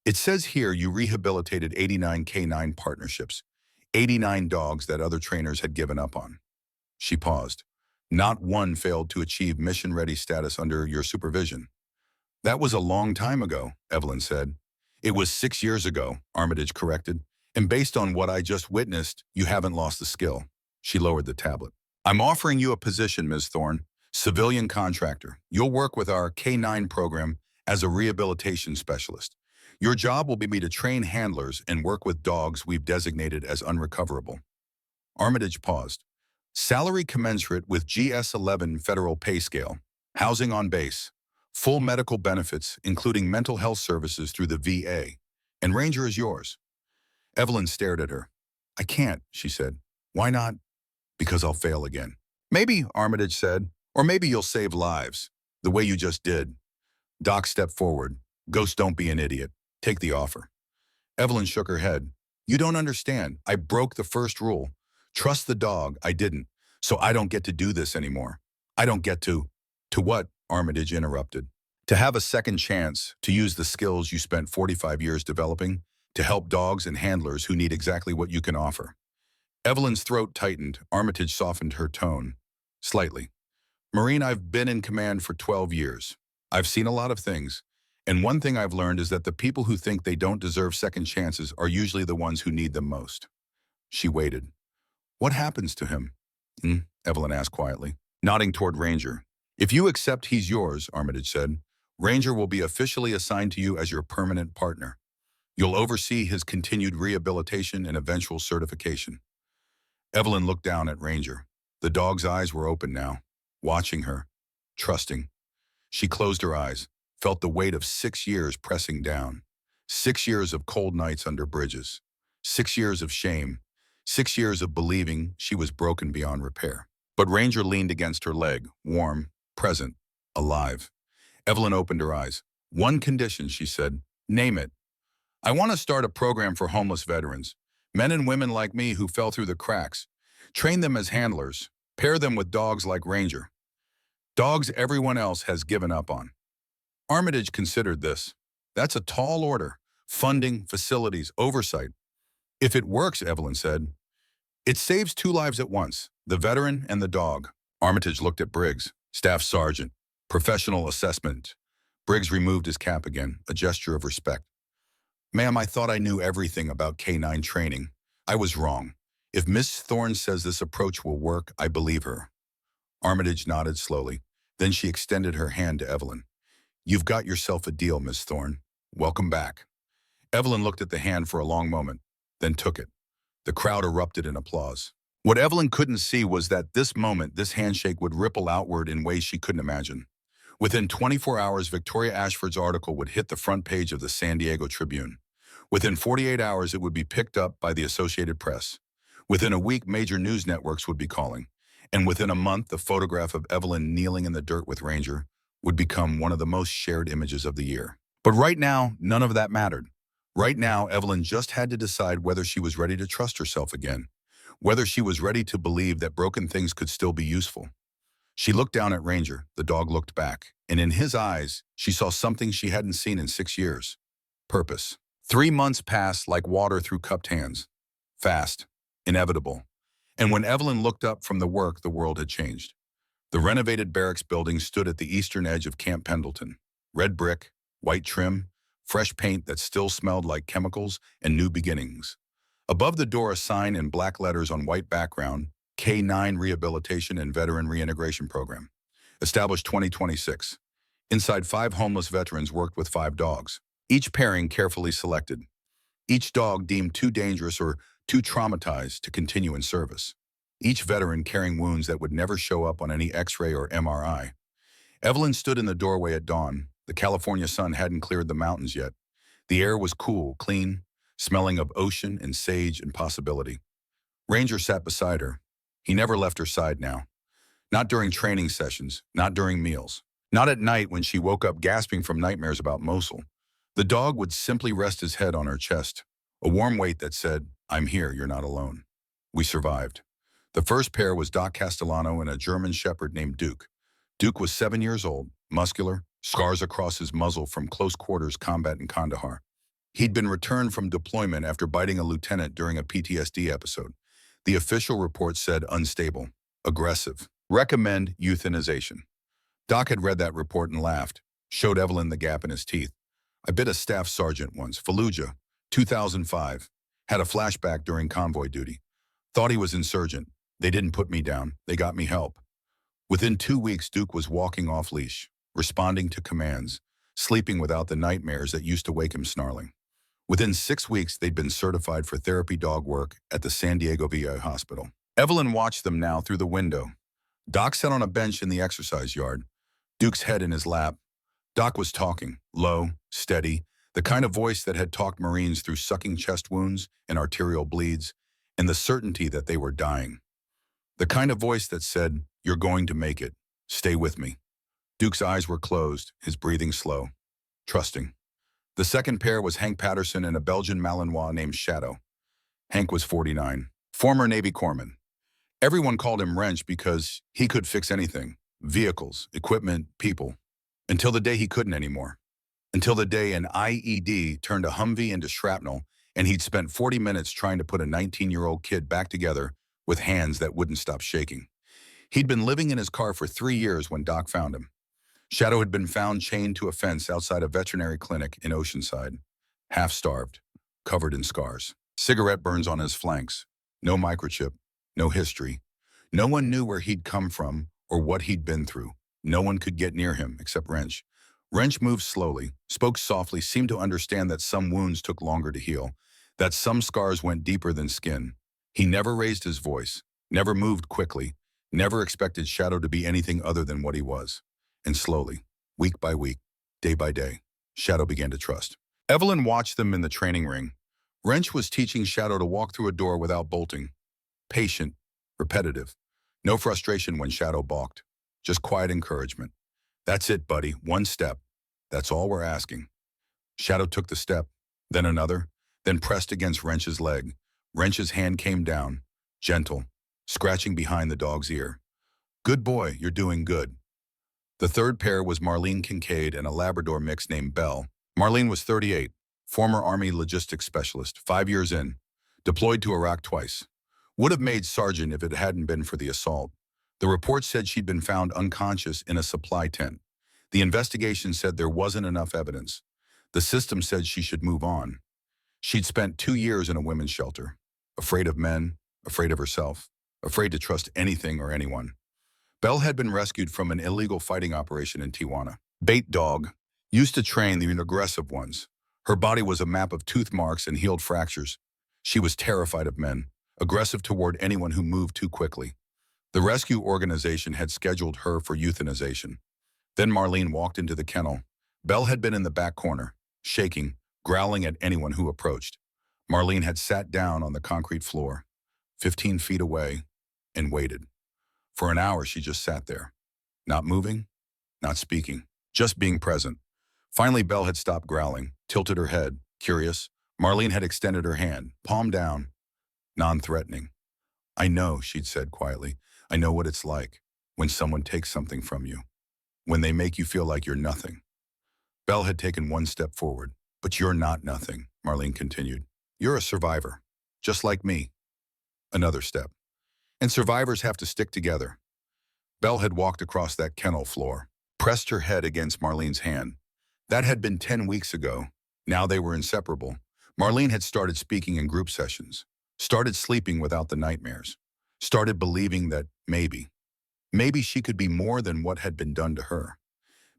It says here you rehabilitated 89 K9 partnerships, 89 dogs that other trainers had given up on. She paused. Not one failed to achieve mission-ready status under your supervision. That was a long time ago, Evelyn said. It was 6 years ago, Armitage corrected, And based on what I just witnessed, you haven't lost the skill. She lowered the tablet. I'm offering you a position, Ms. Thorne, civilian contractor. You'll work with our K9 program as a rehabilitation specialist. Your job will be to train handlers and work with dogs we've designated as unrecoverable. Armitage paused. Salary commensurate with GS-11 federal pay scale. Housing on base. Full medical benefits, including mental health services through the VA. And Ranger is yours. Evelyn stared at her. I can't, she said. Why not? Because I'll fail again. Maybe, Armitage said, or maybe you'll save lives, the way you just did. Doc stepped forward. Ghost, don't be an idiot. Take the offer. Evelyn shook her head. You don't understand. I broke the first rule. Trust the dog. I didn't. So I don't get to do this anymore. I don't get to. To what? Armitage interrupted. To have a second chance to use the skills you spent 45 years developing to help dogs and handlers who need exactly what you can offer. Evelyn's throat tightened. Armitage softened her tone. Slightly. Marine, I've been in command for 12 years. I've seen a lot of things. And one thing I've learned is that the people who think they don't deserve second chances are usually the ones who need them most. She waited. What happens to him? Evelyn asked quietly, nodding toward Ranger. If you accept he's yours, Armitage said, Ranger will be officially assigned to you as your permanent partner. You'll oversee his continued rehabilitation and eventual certification. Evelyn looked down at Ranger. The dog's eyes were open now, watching her, trusting. She closed her eyes, felt the weight of 6 years pressing down. 6 years of cold nights under bridges. 6 years of shame. 6 years of believing she was broken beyond repair. But Ranger leaned against her leg, warm, present, alive. Evelyn opened her eyes. One condition, she said. Name it. I want to start a program for homeless veterans, men and women like me who fell through the cracks. Train them as handlers. Pair them with dogs like Ranger. Dogs everyone else has given up on. Armitage considered this. That's a tall order. Funding, facilities, oversight. If it works, Evelyn said, it saves 2 lives at once, the veteran and the dog. Armitage looked at Briggs, staff sergeant, professional assessment. Briggs removed his cap again, a gesture of respect. Ma'am, I thought I knew everything about K9 training. I was wrong. If Miss Thorne says this approach will work, I believe her. Armitage nodded slowly. Then she extended her hand to Evelyn. You've got yourself a deal, Miss Thorne. Welcome back. Evelyn looked at the hand for a long moment, then took it. The crowd erupted in applause. What Evelyn couldn't see was that this moment, this handshake would ripple outward in ways she couldn't imagine. Within 24 hours, Victoria Ashford's article would hit the front page of the San Diego Tribune. Within 48 hours, it would be picked up by the Associated Press. Within a week, major news networks would be calling. And within a month, the photograph of Evelyn kneeling in the dirt with Ranger would become one of the most shared images of the year. But right now, none of that mattered. Right now, Evelyn just had to decide whether she was ready to trust herself again, whether she was ready to believe that broken things could still be useful. She looked down at Ranger, the dog looked back, and in his eyes, she saw something she hadn't seen in 6 years. Purpose. 3 months passed like water through cupped hands. Fast. Inevitable. And when Evelyn looked up from the work, the world had changed. The renovated barracks building stood at the eastern edge of Camp Pendleton. Red brick, white trim, fresh paint that still smelled like chemicals and new beginnings. Above the door, a sign in black letters on white background, K9 Rehabilitation and Veteran Reintegration Program. Established 2026. Inside, 5 homeless veterans worked with 5 dogs, each pairing carefully selected. Each dog deemed too dangerous or too traumatized to continue in service. Each veteran carrying wounds that would never show up on any X-ray or MRI. Evelyn stood in the doorway at dawn. The California sun hadn't cleared the mountains yet. The air was cool, clean, smelling of ocean and sage and possibility. Ranger sat beside her. He never left her side now. Not during training sessions, not during meals. Not at night when she woke up gasping from nightmares about Mosul. The dog would simply rest his head on her chest, a warm weight that said, I'm here, you're not alone. We survived. The first pair was Doc Castellano and a German shepherd named Duke. Duke was 7 years old, muscular, scars across his muzzle from close quarters combat in Kandahar. He'd been returned from deployment after biting a lieutenant during a PTSD episode. The official report said unstable, aggressive, recommend euthanization. Doc had read that report and laughed, showed Evelyn the gap in his teeth. I bit a staff sergeant once, Fallujah, 2005. Had a flashback during convoy duty. Thought he was insurgent. They didn't put me down. They got me help. Within 2 weeks, Duke was walking off leash, responding to commands, sleeping without the nightmares that used to wake him snarling. Within 6 weeks, they'd been certified for therapy dog work at the San Diego VA hospital. Evelyn watched them now through the window. Doc sat on a bench in the exercise yard, Duke's head in his lap. Doc was talking, low, steady, the kind of voice that had talked Marines through sucking chest wounds and arterial bleeds, and the certainty that they were dying. The kind of voice that said, "You're going to make it. Stay with me." Duke's eyes were closed, his breathing slow, trusting. The second pair was Hank Patterson and a Belgian Malinois named Shadow. Hank was 49, former Navy corpsman. Everyone called him Wrench because he could fix anything, vehicles, equipment, people, until the day he couldn't anymore. Until the day an IED turned a Humvee into shrapnel and he'd spent 40 minutes trying to put a 19-year-old kid back together with hands that wouldn't stop shaking. He'd been living in his car for 3 years when Doc found him. Shadow had been found chained to a fence outside a veterinary clinic in Oceanside, half-starved, covered in scars. Cigarette burns on his flanks. No microchip, no history. No one knew where he'd come from or what he'd been through. No one could get near him except Wrench. Wrench moved slowly, spoke softly, seemed to understand that some wounds took longer to heal, that some scars went deeper than skin. He never raised his voice, never moved quickly, never expected Shadow to be anything other than what he was. And slowly, week by week, day by day, Shadow began to trust. Evelyn watched them in the training ring. Wrench was teaching Shadow to walk through a door without bolting. Patient, repetitive. No frustration when Shadow balked. Just quiet encouragement. "That's it, buddy. One step. That's all we're asking." Shadow took the step, then another, then pressed against Wrench's leg. Wrench's hand came down, gentle, scratching behind the dog's ear. "Good boy, you're doing good." The third pair was Marlene Kincaid and a Labrador mix named Belle. Marlene was 38, former Army logistics specialist, 5 years in, deployed to Iraq twice. Would have made sergeant if it hadn't been for the assault. The report said she'd been found unconscious in a supply tent. The investigation said there wasn't enough evidence. The system said she should move on. She'd spent 2 years in a women's shelter, afraid of men, afraid of herself, afraid to trust anything or anyone. Belle had been rescued from an illegal fighting operation in Tijuana. Bait dog, used to train the aggressive ones. Her body was a map of tooth marks and healed fractures. She was terrified of men, aggressive toward anyone who moved too quickly. The rescue organization had scheduled her for euthanization. Then Marlene walked into the kennel. Belle had been in the back corner, shaking, growling at anyone who approached. Marlene had sat down on the concrete floor, 15 feet away, and waited. For an hour, she just sat there, not moving, not speaking, just being present. Finally, Belle had stopped growling, tilted her head, curious. Marlene had extended her hand, palm down, non-threatening. "I know," she'd said quietly. "I know what it's like when someone takes something from you, when they make you feel like you're nothing." Belle had taken one step forward. "But you're not nothing," Marlene continued. "You're a survivor, just like me." Another step. "And survivors have to stick together." Belle had walked across that kennel floor, pressed her head against Marlene's hand. That had been 10 weeks ago. Now they were inseparable. Marlene had started speaking in group sessions, started sleeping without the nightmares, started believing that maybe she could be more than what had been done to her.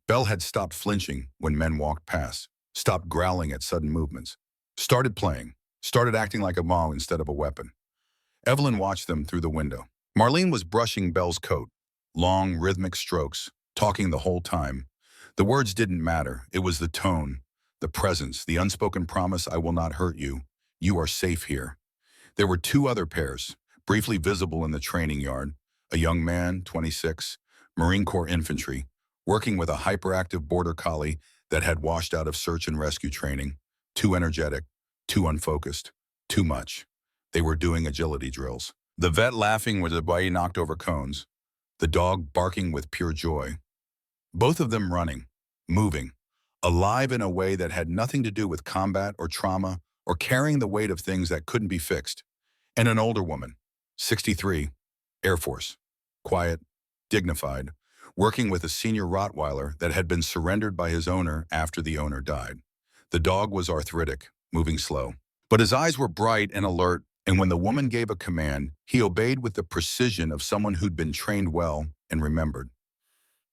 Belle had stopped flinching when men walked past, stopped growling at sudden movements, started playing, started acting like a mom instead of a weapon. Evelyn watched them through the window. Marlene was brushing Belle's coat, long, rhythmic strokes, talking the whole time. The words didn't matter. It was the tone, the presence, the unspoken promise, "I will not hurt you. You are safe here." There were 2 other pairs, briefly visible in the training yard. A young man, 26, Marine Corps infantry, working with a hyperactive border collie that had washed out of search and rescue training. Too energetic, too unfocused, too much. They were doing agility drills. The vet laughing with the way he knocked over cones. The dog barking with pure joy. Both of them running, moving, alive in a way that had nothing to do with combat or trauma or carrying the weight of things that couldn't be fixed. And an older woman, 63, Air Force, quiet, dignified, working with a senior Rottweiler that had been surrendered by his owner after the owner died. The dog was arthritic, moving slow. But his eyes were bright and alert, and when the woman gave a command, he obeyed with the precision of someone who'd been trained well and remembered.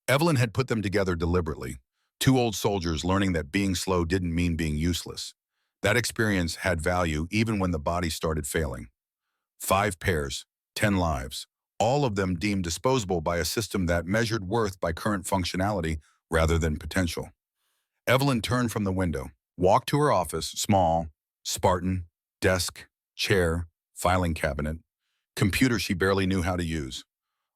Evelyn had put them together deliberately, two old soldiers learning that being slow didn't mean being useless. That experience had value even when the body started failing. 5 pairs, 10 lives, all of them deemed disposable by a system that measured worth by current functionality rather than potential. Evelyn turned from the window, walked to her office, small, Spartan, desk, chair, filing cabinet, computer she barely knew how to use.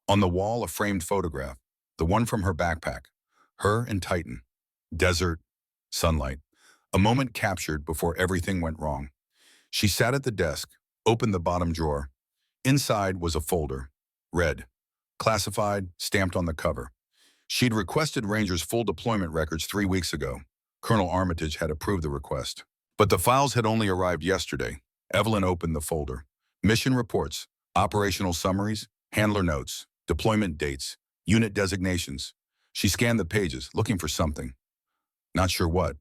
On the wall, a framed photograph, the one from her backpack, her and Titan. Desert, sunlight, a moment captured before everything went wrong. She sat at the desk, opened the bottom drawer. Inside was a folder, red, classified, stamped on the cover. She'd requested Ranger's full deployment records 3 weeks ago. Colonel Armitage had approved the request. But the files had only arrived yesterday. Evelyn opened the folder. Mission reports, operational summaries, handler notes, deployment dates, unit designations. She scanned the pages, looking for something. Not sure what.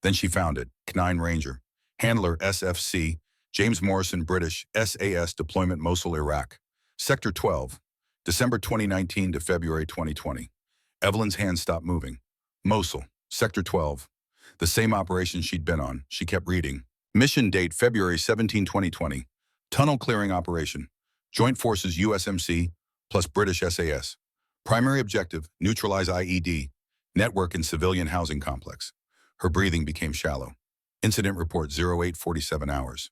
Then she found it. C9 Ranger. Handler SFC. James Morrison British SAS Deployment Mosul, Iraq. Sector 12. December 2019 to February 2020. Evelyn's hands stopped moving. Mosul. Sector 12. The same operation she'd been on. She kept reading. Mission date February 17, 2020. Tunnel clearing operation. Joint Forces USMC plus British SAS. Primary objective, neutralize IED. Network and civilian housing complex. Her breathing became shallow. Incident report 0847 hours.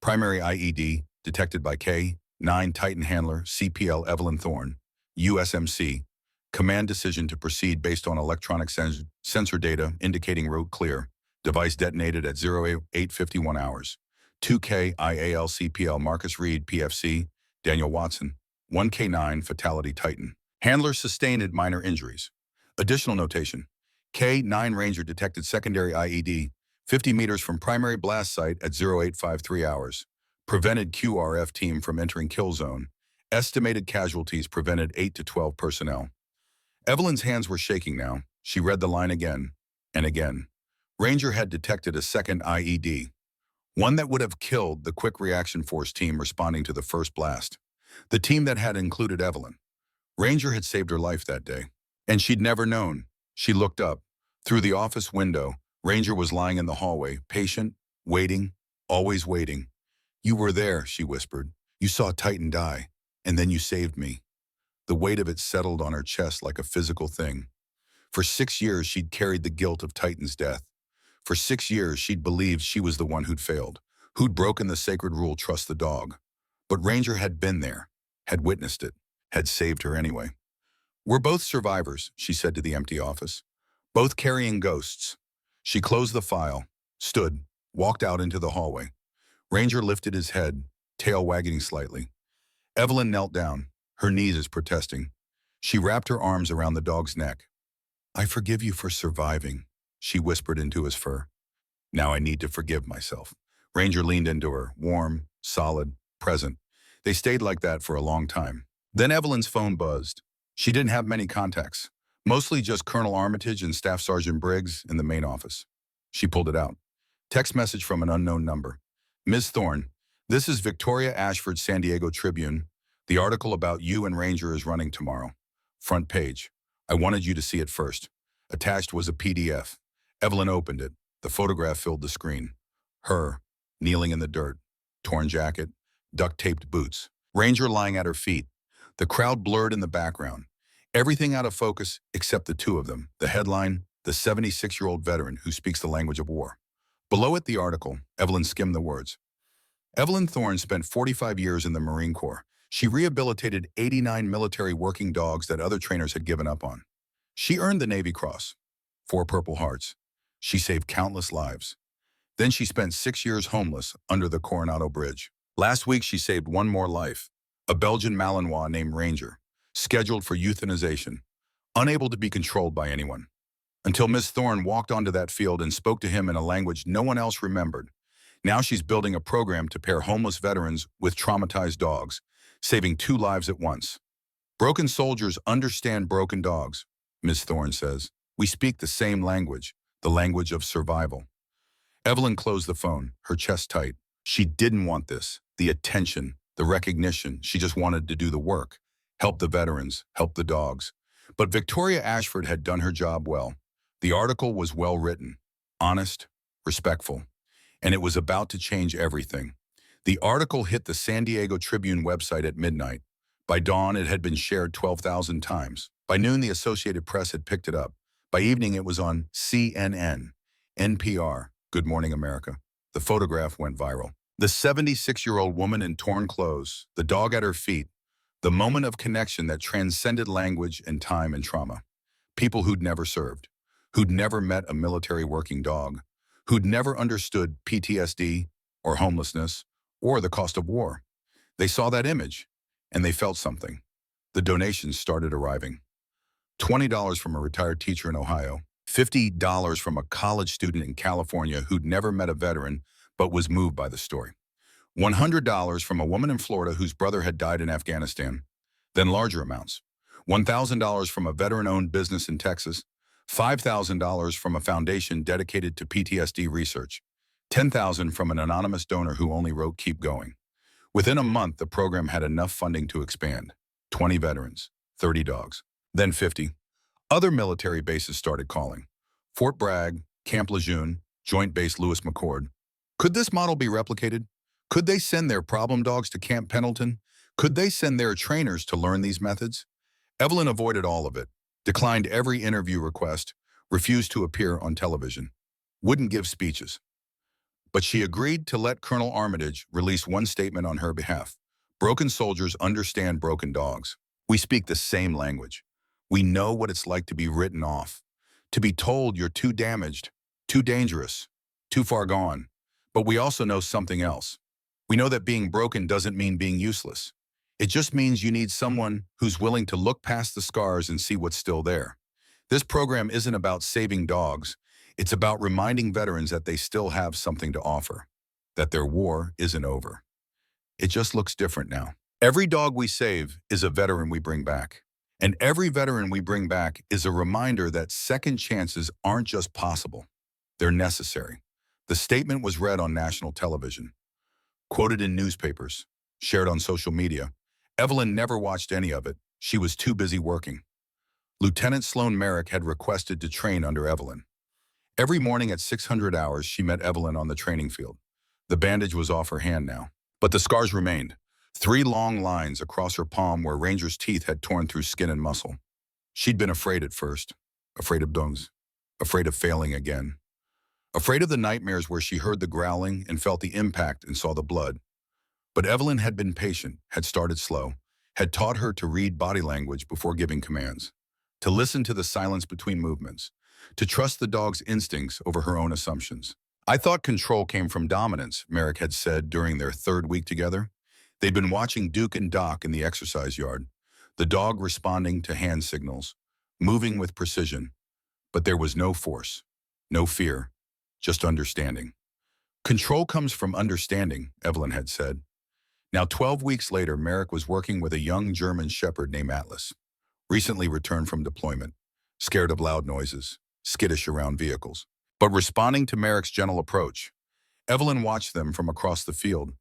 Primary IED detected by K9 Titan Handler CPL Evelyn Thorne. USMC. Command decision to proceed based on electronic sensor data indicating route clear. Device detonated at 0851 hours. 2K IAL CPL Marcus Reed PFC Daniel Watson. 1K9 Fatality Titan. Handler sustained minor injuries. Additional notation. K9 Ranger detected secondary IED 50 meters from primary blast site at 0853 hours. Prevented QRF team from entering kill zone. Estimated casualties prevented 8 to 12 personnel. Evelyn's hands were shaking now. She read the line again and again. Ranger had detected a second IED, one that would have killed the Quick Reaction Force team responding to the first blast. The team that had included Evelyn. Ranger had saved her life that day, and she'd never known. She looked up. Through the office window, Ranger was lying in the hallway, patient, waiting, always waiting. You were there, she whispered. You saw Titan die, and then you saved me. The weight of it settled on her chest like a physical thing. For 6 years, she'd carried the guilt of Titan's death. For 6 years, she'd believed she was the one who'd failed, who'd broken the sacred rule, trust the dog. But Ranger had been there, had witnessed it, had saved her anyway. We're both survivors, she said to the empty office. Both carrying ghosts. She closed the file, stood, walked out into the hallway. Ranger lifted his head, tail wagging slightly. Evelyn knelt down, her knees protesting. She wrapped her arms around the dog's neck. I forgive you for surviving, she whispered into his fur. Now I need to forgive myself. Ranger leaned into her, warm, solid, present. They stayed like that for a long time. Then Evelyn's phone buzzed. She didn't have many contacts, mostly just Colonel Armitage and Staff Sergeant Briggs in the main office. She pulled it out. Text message from an unknown number. Ms. Thorne, this is Victoria Ashford, San Diego Tribune. The article about you and Ranger is running tomorrow. Front page. I wanted you to see it first. Attached was a PDF. Evelyn opened it. The photograph filled the screen. Her, kneeling in the dirt, torn jacket, duct-taped boots. Ranger lying at her feet. The crowd blurred in the background. Everything out of focus except the two of them. The headline, the 76-year-old veteran who speaks the language of war. Below it, the article. Evelyn skimmed the words. Evelyn Thorne spent 45 years in the Marine Corps. She rehabilitated 89 military working dogs that other trainers had given up on. She earned the Navy Cross, 4 Purple Hearts. She saved countless lives. Then she spent 6 years homeless under the Coronado Bridge. Last week, she saved one more life, a Belgian Malinois named Ranger, scheduled for euthanization, unable to be controlled by anyone. Until Miss Thorne walked onto that field and spoke to him in a language no one else remembered. Now she's building a program to pair homeless veterans with traumatized dogs, saving 2 lives at once. Broken soldiers understand broken dogs, Miss Thorne says. We speak the same language, the language of survival. Evelyn closed the phone, her chest tight. She didn't want this, the attention, the recognition. She just wanted to do the work, help the veterans, help the dogs. But Victoria Ashford had done her job well. The article was well written, honest, respectful, and it was about to change everything. The article hit the San Diego Tribune website at midnight. By dawn, it had been shared 12,000 times. By noon, the Associated Press had picked it up. By evening, it was on CNN, NPR, Good Morning America. The photograph went viral. The 76-year-old woman in torn clothes, the dog at her feet, the moment of connection that transcended language and time and trauma. People who'd never served, who'd never met a military working dog, who'd never understood PTSD or homelessness or the cost of war. They saw that image and they felt something. The donations started arriving. $20 from a retired teacher in Ohio, $50 from a college student in California who'd never met a veteran but was moved by the story, $100 from a woman in Florida whose brother had died in Afghanistan, then larger amounts, $1,000 from a veteran-owned business in Texas, $5,000 from a foundation dedicated to PTSD research, $10,000 from an anonymous donor who only wrote "Keep Going." Within a month, the program had enough funding to expand. 20 veterans, 30 dogs, then 50. Other military bases started calling. Fort Bragg, Camp Lejeune, Joint Base Lewis McChord. Could this model be replicated? Could they send their problem dogs to Camp Pendleton? Could they send their trainers to learn these methods? Evelyn avoided all of it, declined every interview request, refused to appear on television, wouldn't give speeches. But she agreed to let Colonel Armitage release one statement on her behalf. Broken soldiers understand broken dogs. We speak the same language. We know what it's like to be written off, to be told you're too damaged, too dangerous, too far gone. But we also know something else. We know that being broken doesn't mean being useless. It just means you need someone who's willing to look past the scars and see what's still there. This program isn't about saving dogs. It's about reminding veterans that they still have something to offer, that their war isn't over. It just looks different now. Every dog we save is a veteran we bring back. And every veteran we bring back is a reminder that second chances aren't just possible. They're necessary. The statement was read on national television, quoted in newspapers, shared on social media. Evelyn never watched any of it. She was too busy working. Lieutenant Sloan Merrick had requested to train under Evelyn. Every morning at 600 hours, she met Evelyn on the training field. The bandage was off her hand now, but the scars remained. 3 long lines across her palm where Ranger's teeth had torn through skin and muscle. She'd been afraid at first, afraid of dogs, afraid of failing again, afraid of the nightmares where she heard the growling and felt the impact and saw the blood. But Evelyn had been patient, had started slow, had taught her to read body language before giving commands, to listen to the silence between movements, to trust the dog's instincts over her own assumptions. I thought control came from dominance, Merrick had said during their 3rd week together. They'd been watching Duke and Doc in the exercise yard, the dog responding to hand signals, moving with precision. But there was no force, no fear, just understanding. Control comes from understanding, Evelyn had said. Now, 12 weeks later, Merrick was working with a young German shepherd named Atlas, recently returned from deployment, scared of loud noises, skittish around vehicles, but responding to Merrick's gentle approach. Evelyn watched them from across the field.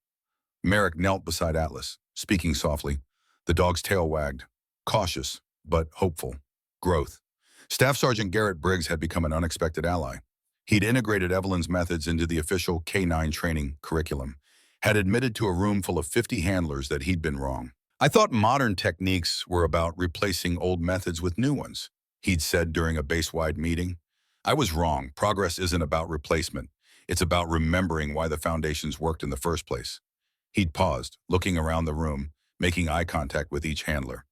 Merrick knelt beside Atlas, speaking softly. The dog's tail wagged, cautious, but hopeful. Growth. Staff Sergeant Garrett Briggs had become an unexpected ally. He'd integrated Evelyn's methods into the official K-9 training curriculum, had admitted to a room full of 50 handlers that he'd been wrong. I thought modern techniques were about replacing old methods with new ones, he'd said during a base-wide meeting. I was wrong. Progress isn't about replacement. It's about remembering why the foundations worked in the first place. He'd paused, looking around the room, making eye contact with each handler.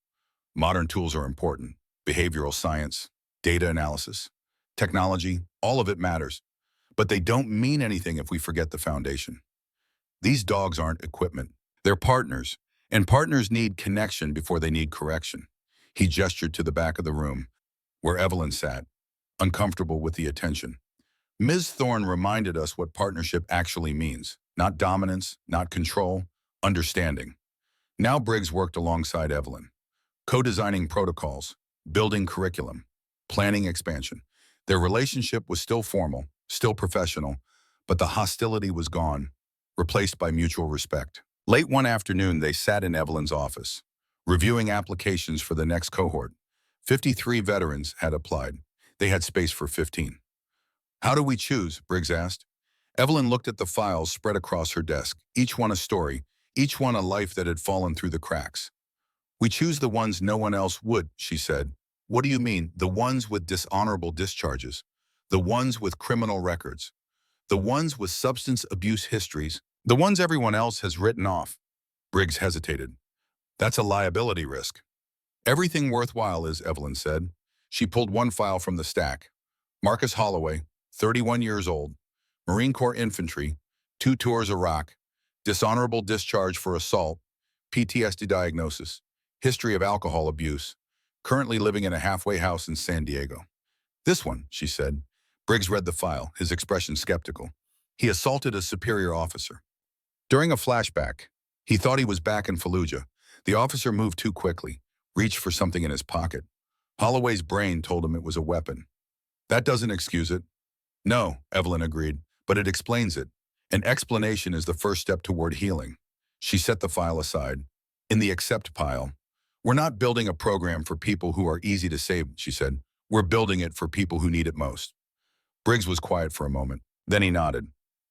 Modern tools are important. Behavioral science, data analysis, technology, all of it matters. But they don't mean anything if we forget the foundation. These dogs aren't equipment. They're partners, and partners need connection before they need correction. He gestured to the back of the room, where Evelyn sat, uncomfortable with the attention. Ms. Thorne reminded us what partnership actually means. Not dominance, not control, understanding. Now Briggs worked alongside Evelyn, co-designing protocols, building curriculum, planning expansion. Their relationship was still formal, still professional, but the hostility was gone. replaced by mutual respect. Late one afternoon, they sat in Evelyn's office, reviewing applications for the next cohort. 53 veterans had applied. They had space for 15. How do we choose? Briggs asked. Evelyn looked at the files spread across her desk, each one a story, each one a life that had fallen through the cracks. We choose the ones no one else would, she said. What do you mean? The ones with dishonorable discharges, the ones with criminal records, the ones with substance abuse histories, the ones everyone else has written off. Briggs hesitated. That's a liability risk. Everything worthwhile is, Evelyn said. She pulled one file from the stack. Marcus Holloway, 31 years old, Marine Corps Infantry, 2 tours Iraq, dishonorable discharge for assault, PTSD diagnosis, history of alcohol abuse, currently living in a halfway house in San Diego. This one, she said. Briggs read the file, his expression skeptical. He assaulted a superior officer. During a flashback, he thought he was back in Fallujah. The officer moved too quickly, reached for something in his pocket. Holloway's brain told him it was a weapon. That doesn't excuse it. No, Evelyn agreed, but it explains it. An explanation is the first step toward healing. She set the file aside. In the accept pile, we're not building a program for people who are easy to save, she said. We're building it for people who need it most. Briggs was quiet for a moment. Then he nodded.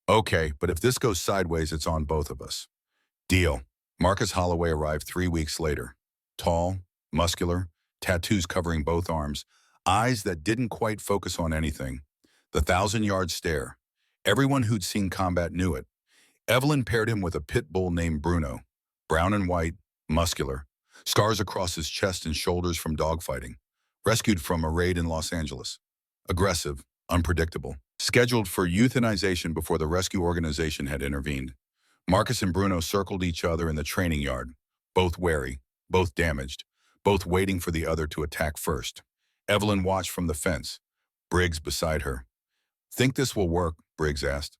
Okay, but if this goes sideways, it's on both of us. Deal. Marcus Holloway arrived 3 weeks later. Tall, muscular, tattoos covering both arms, eyes that didn't quite focus on anything. The 1,000-yard stare. Everyone who'd seen combat knew it. Evelyn paired him with a pit bull named Bruno. Brown and white, muscular. Scars across his chest and shoulders from dogfighting. Rescued from a raid in Los Angeles. Aggressive, unpredictable. Scheduled for euthanization before the rescue organization had intervened. Marcus and Bruno circled each other in the training yard. Both wary, both damaged, both waiting for the other to attack first. Evelyn watched from the fence. Briggs beside her. Think this will work? Briggs asked.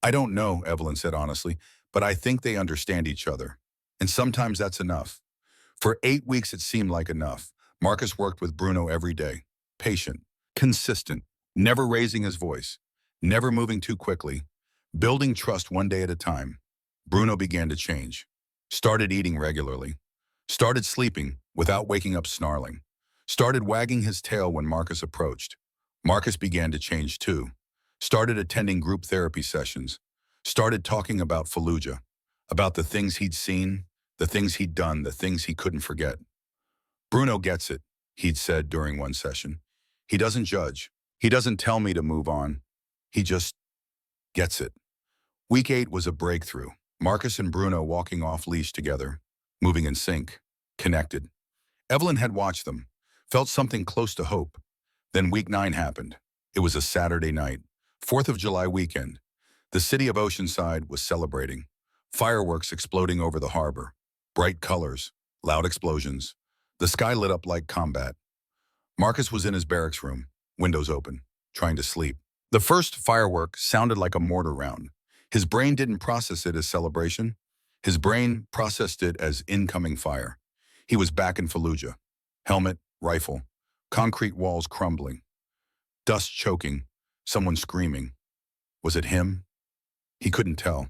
I don't know, Evelyn said honestly, but I think they understand each other. And sometimes that's enough. For 8 weeks it seemed like enough. Marcus worked with Bruno every day. Patient, consistent, never raising his voice, never moving too quickly, building trust one day at a time. Bruno began to change. Started eating regularly. Started sleeping without waking up snarling. Started wagging his tail when Marcus approached. Marcus began to change too. Started attending group therapy sessions. Started talking about Fallujah, about the things he'd seen, the things he'd done, the things he couldn't forget. Bruno gets it, he'd said during one session. He doesn't judge. He doesn't tell me to move on. He just gets it. Week 8 was a breakthrough. Marcus and Bruno walking off-leash together, moving in sync, connected. Evelyn had watched them, felt something close to hope. Then week 9 happened. It was a Saturday night, 4th of July weekend. The city of Oceanside was celebrating. Fireworks exploding over the harbor. Bright colors, loud explosions. The sky lit up like combat. Marcus was in his barracks room, windows open, trying to sleep. The first firework sounded like a mortar round. His brain didn't process it as celebration. His brain processed it as incoming fire. He was back in Fallujah. Helmet, rifle, concrete walls crumbling. Dust choking, someone screaming. Was it him? He couldn't tell.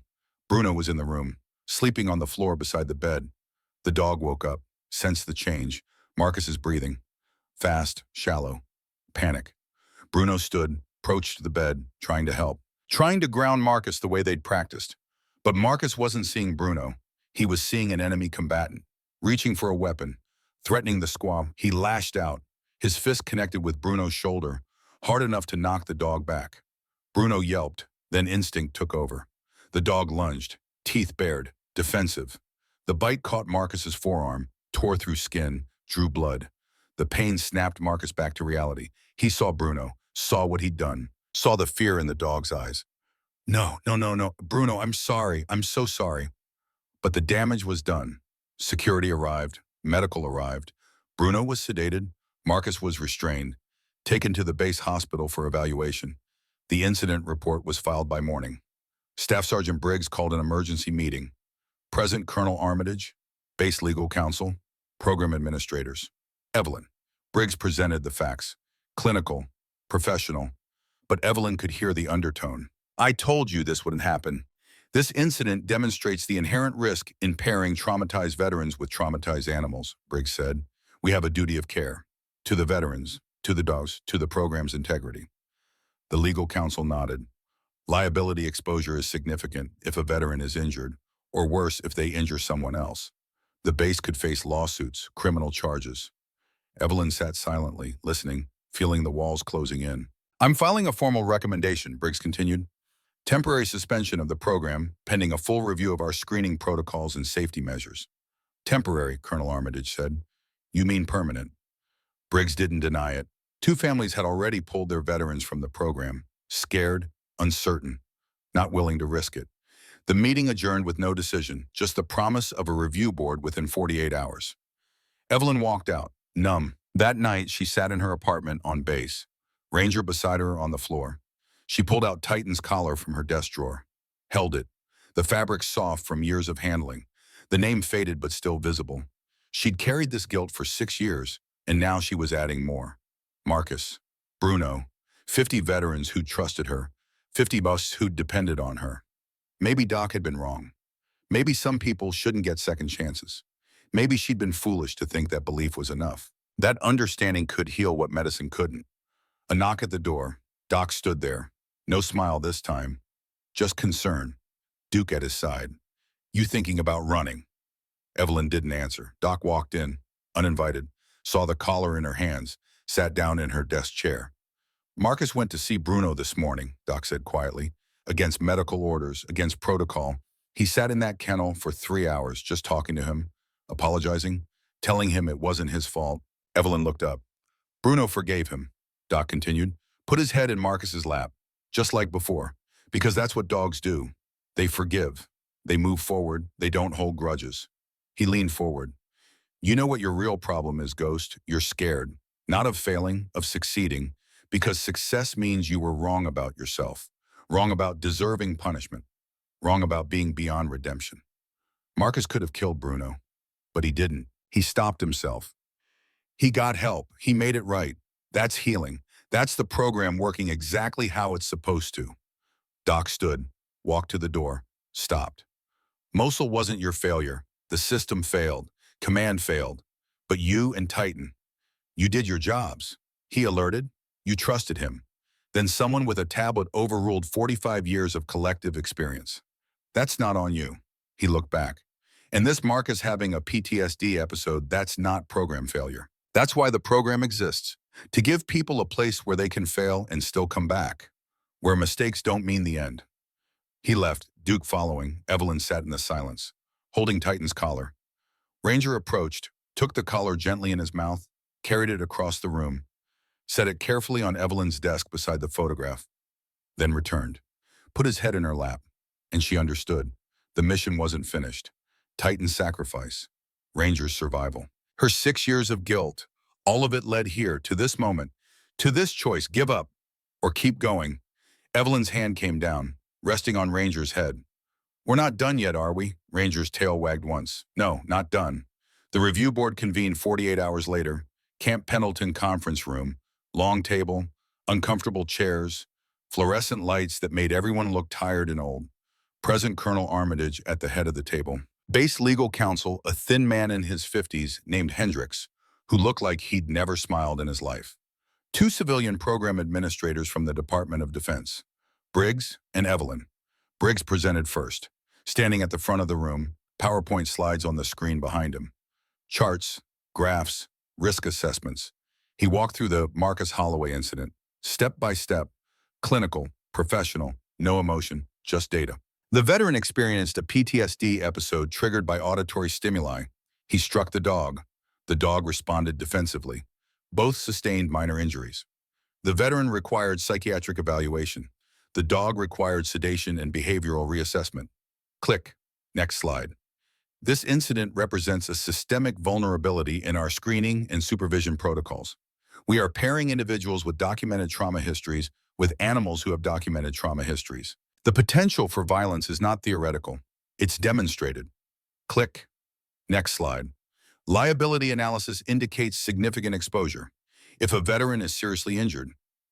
Bruno was in the room, sleeping on the floor beside the bed. The dog woke up, sensed the change. Marcus is breathing. Fast, shallow. Panic. Bruno stood, approached the bed, trying to help. Trying to ground Marcus the way they'd practiced. But Marcus wasn't seeing Bruno. He was seeing an enemy combatant, reaching for a weapon, threatening the squaw. He lashed out, his fist connected with Bruno's shoulder, hard enough to knock the dog back. Bruno yelped, then instinct took over. The dog lunged, teeth bared, defensive. The bite caught Marcus's forearm, tore through skin, drew blood. The pain snapped Marcus back to reality. He saw Bruno, saw what he'd done, saw the fear in the dog's eyes. No. Bruno, I'm sorry. I'm so sorry. But the damage was done. Security arrived. Medical arrived. Bruno was sedated. Marcus was restrained. Taken to the base hospital for evaluation. The incident report was filed by morning. Staff Sergeant Briggs called an emergency meeting. Present Colonel Armitage, base legal counsel, program administrators. Evelyn. Briggs presented the facts. Clinical, professional. But Evelyn could hear the undertone. I told you this wouldn't happen. This incident demonstrates the inherent risk in pairing traumatized veterans with traumatized animals, Briggs said. We have a duty of care. To the veterans, to the dogs, to the program's integrity. The legal counsel nodded. Liability exposure is significant if a veteran is injured, or worse if they injure someone else. The base could face lawsuits, criminal charges. Evelyn sat silently, listening, feeling the walls closing in. I'm filing a formal recommendation, Briggs continued. Temporary suspension of the program, pending a full review of our screening protocols and safety measures. Temporary, Colonel Armitage said. You mean permanent. Briggs didn't deny it. Two families had already pulled their veterans from the program, scared, uncertain, not willing to risk it. The meeting adjourned with no decision, just the promise of a review board within 48 hours. Evelyn walked out, numb. That night, she sat in her apartment on base, Ranger beside her on the floor. She pulled out Titan's collar from her desk drawer, held it, the fabric soft from years of handling, the name faded but still visible. She'd carried this guilt for 6 years, and now she was adding more. Marcus, Bruno, 50 veterans who'd trusted her, 50 busts who'd depended on her. Maybe Doc had been wrong. Maybe some people shouldn't get second chances. Maybe she'd been foolish to think that belief was enough. That understanding could heal what medicine couldn't. A knock at the door. Doc stood there. No smile this time. Just concern. Duke at his side. You thinking about running? Evelyn didn't answer. Doc walked in, uninvited, saw the collar in her hands, sat down in her desk chair. Marcus went to see Bruno this morning, Doc said quietly. Against medical orders, against protocol. He sat in that kennel for 3 hours, just talking to him, apologizing, telling him it wasn't his fault. Evelyn looked up. Bruno forgave him, Doc continued, put his head in Marcus's lap, just like before, because that's what dogs do. They forgive. They move forward. They don't hold grudges. He leaned forward. You know what your real problem is, Ghost? You're scared, not of failing, of succeeding, because success means you were wrong about yourself, wrong about deserving punishment, wrong about being beyond redemption. Marcus could have killed Bruno, but he didn't. He stopped himself. He got help. He made it right. That's healing. That's the program working exactly how it's supposed to. Doc stood, walked to the door, stopped. Mosul wasn't your failure. The system failed. Command failed. But you and Titan, you did your jobs. He alerted. You trusted him. Then someone with a tablet overruled 45 years of collective experience. That's not on you. He looked back. And this Marcus having a PTSD episode, that's not program failure. That's why the program exists. To give people a place where they can fail and still come back. Where mistakes don't mean the end. He left, Duke following. Evelyn sat in the silence, holding Titan's collar. Ranger approached, took the collar gently in his mouth, carried it across the room, set it carefully on Evelyn's desk beside the photograph, then returned, put his head in her lap, and she understood. The mission wasn't finished. Titan's sacrifice, Ranger's survival. Her 6 years of guilt, all of it led here, to this moment, to this choice, give up or keep going. Evelyn's hand came down, resting on Ranger's head. We're not done yet, are we? Ranger's tail wagged once. No, not done. The review board convened 48 hours later. Camp Pendleton conference room, long table, uncomfortable chairs, fluorescent lights that made everyone look tired and old. Present Colonel Armitage at the head of the table. Base legal counsel, a thin man in his 50s named Hendricks, who looked like he'd never smiled in his life. 2 civilian program administrators from the Department of Defense, Briggs and Evelyn. Briggs presented first, standing at the front of the room, PowerPoint slides on the screen behind him. Charts, graphs, risk assessments. He walked through the Marcus Holloway incident, step by step, clinical, professional, no emotion, just data. The veteran experienced a PTSD episode triggered by auditory stimuli. He struck the dog. The dog responded defensively. Both sustained minor injuries. The veteran required psychiatric evaluation. The dog required sedation and behavioral reassessment. Click. Next slide. This incident represents a systemic vulnerability in our screening and supervision protocols. We are pairing individuals with documented trauma histories with animals who have documented trauma histories. The potential for violence is not theoretical. It's demonstrated. Click. Next slide. Liability analysis indicates significant exposure. If a veteran is seriously injured,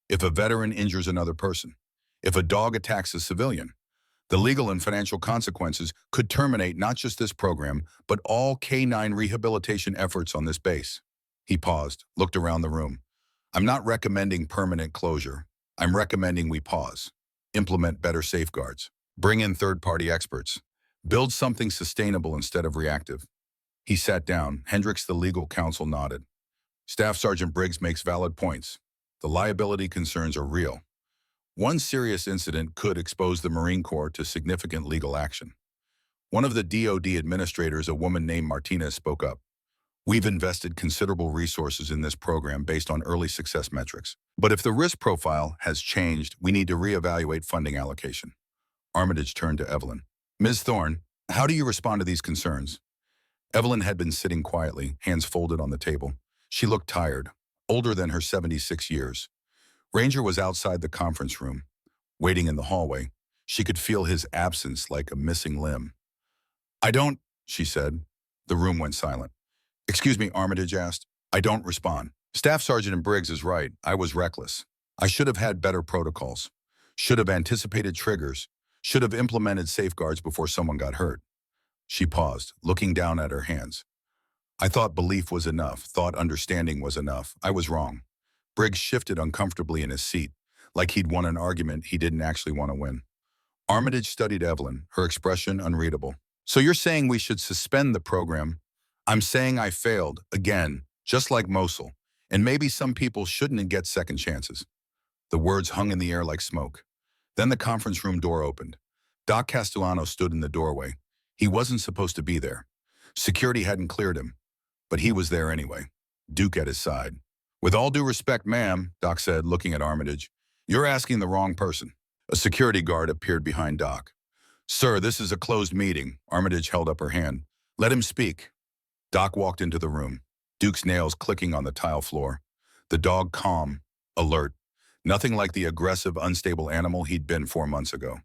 if a veteran injures another person, if a dog attacks a civilian, The legal and financial consequences could terminate not just this program, but all K-9 rehabilitation efforts on this base. He paused, looked around the room. I'm not recommending permanent closure. I'm recommending we pause, implement better safeguards, bring in third-party experts, build something sustainable instead of reactive. He sat down. Hendricks, the legal counsel, nodded. Staff Sergeant Briggs makes valid points. The liability concerns are real. One serious incident could expose the Marine Corps to significant legal action. One of the DoD administrators, a woman named Martinez, spoke up. We've invested considerable resources in this program based on early success metrics. But if the risk profile has changed, we need to reevaluate funding allocation. Armitage turned to Evelyn. Ms. Thorne, how do you respond to these concerns? Evelyn had been sitting quietly, hands folded on the table. She looked tired, older than her 76 years. Ranger was outside the conference room, waiting in the hallway. She could feel his absence like a missing limb. I don't, she said. The room went silent. Excuse me, Armitage asked. I don't respond. Staff Sergeant Briggs is right. I was reckless. I should have had better protocols. Should have anticipated triggers. Should have implemented safeguards before someone got hurt. She paused, looking down at her hands. I thought belief was enough, thought understanding was enough. I was wrong. Briggs shifted uncomfortably in his seat, like he'd won an argument he didn't actually want to win. Armitage studied Evelyn, her expression unreadable. So you're saying we should suspend the program? I'm saying I failed, again, just like Mosul, and maybe some people shouldn't get second chances. The words hung in the air like smoke. Then the conference room door opened. Doc Castellano stood in the doorway. He wasn't supposed to be there. Security hadn't cleared him, but he was there anyway, Duke at his side. With all due respect, ma'am, Doc said, looking at Armitage, you're asking the wrong person. A security guard appeared behind Doc. Sir, this is a closed meeting. Armitage held up her hand. Let him speak. Doc walked into the room, Duke's nails clicking on the tile floor. The dog calm, alert, nothing like the aggressive, unstable animal he'd been 4 months ago.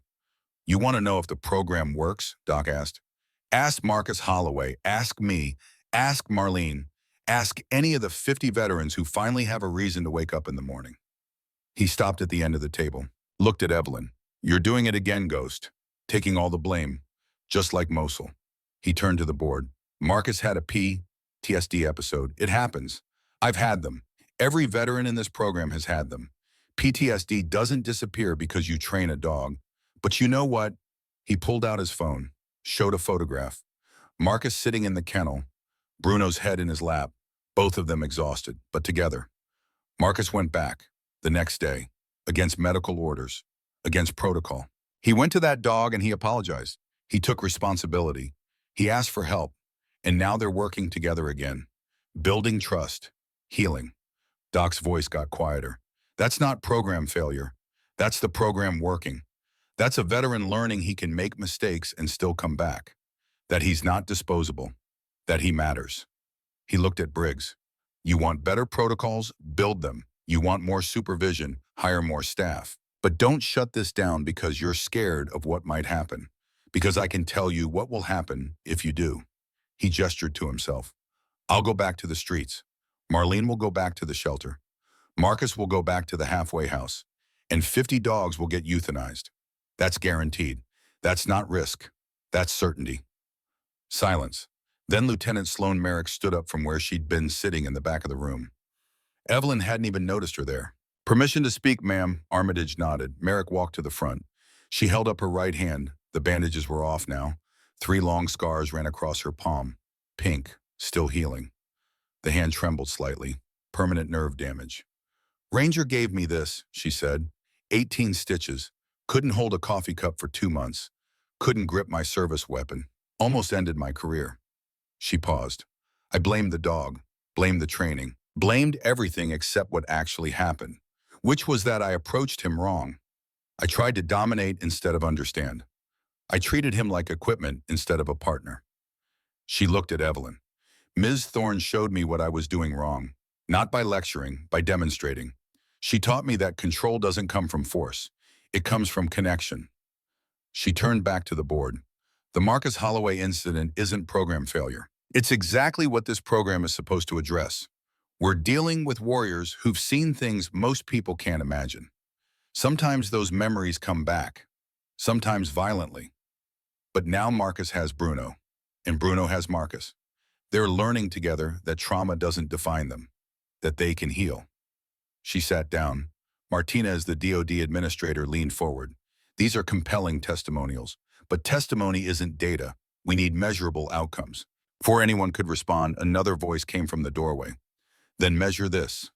You want to know if the program works? Doc asked. Ask Marcus Holloway, ask me, ask Marlene, ask any of the 50 veterans who finally have a reason to wake up in the morning. He stopped at the end of the table, looked at Evelyn. You're doing it again, Ghost, taking all the blame, just like Mosul. He turned to the board. Marcus had a PTSD episode. It happens. I've had them. Every veteran in this program has had them. PTSD doesn't disappear because you train a dog. But you know what? He pulled out his phone, showed a photograph. Marcus sitting in the kennel, Bruno's head in his lap, both of them exhausted, but together. Marcus went back, the next day, against medical orders, against protocol. He went to that dog and he apologized. He took responsibility. He asked for help. And now they're working together again, building trust, healing. Doc's voice got quieter. That's not program failure. That's the program working. That's a veteran learning he can make mistakes and still come back. That he's not disposable. That he matters. He looked at Briggs. You want better protocols? Build them. You want more supervision? Hire more staff. But don't shut this down because you're scared of what might happen. Because I can tell you what will happen if you do. He gestured to himself. I'll go back to the streets. Marlene will go back to the shelter. Marcus will go back to the halfway house. And 50 dogs will get euthanized. That's guaranteed. That's not risk. That's certainty. Silence. Then Lieutenant Sloan Merrick stood up from where she'd been sitting in the back of the room. Evelyn hadn't even noticed her there. Permission to speak, ma'am. Armitage nodded. Merrick walked to the front. She held up her right hand. The bandages were off now. 3 long scars ran across her palm. Pink, still healing. The hand trembled slightly. Permanent nerve damage. Ranger gave me this, she said. 18 stitches. Couldn't hold a coffee cup for 2 months. Couldn't grip my service weapon. Almost ended my career. She paused. I blamed the dog. Blamed the training. Blamed everything except what actually happened. Which was that I approached him wrong. I tried to dominate instead of understand. I treated him like equipment instead of a partner. She looked at Evelyn. Ms. Thorne showed me what I was doing wrong. Not by lecturing, by demonstrating. She taught me that control doesn't come from force. It comes from connection. She turned back to the board. The Marcus Holloway incident isn't program failure. It's exactly what this program is supposed to address. We're dealing with warriors who've seen things most people can't imagine. Sometimes those memories come back. sometimes violently. But now Marcus has Bruno, and Bruno has Marcus. They're learning together that trauma doesn't define them, that they can heal. She sat down. Martinez, the DoD administrator, leaned forward. These are compelling testimonials, but testimony isn't data. We need measurable outcomes. Before anyone could respond, another voice came from the doorway. Then measure this.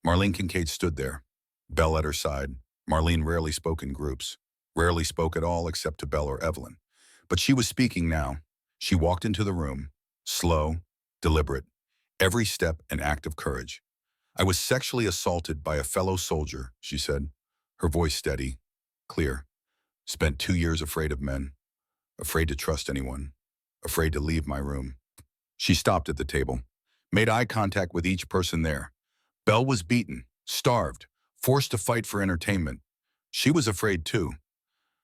Marlene Kincaid stood there, Belle at her side. Marlene rarely spoke in groups, rarely spoke at all except to Belle or Evelyn. But she was speaking now. She walked into the room, slow, deliberate, every step an act of courage. I was sexually assaulted by a fellow soldier, she said, her voice steady, clear. Spent 2 years afraid of men, afraid to trust anyone, afraid to leave my room. She stopped at the table, made eye contact with each person there. Belle was beaten, starved, forced to fight for entertainment. She was afraid too.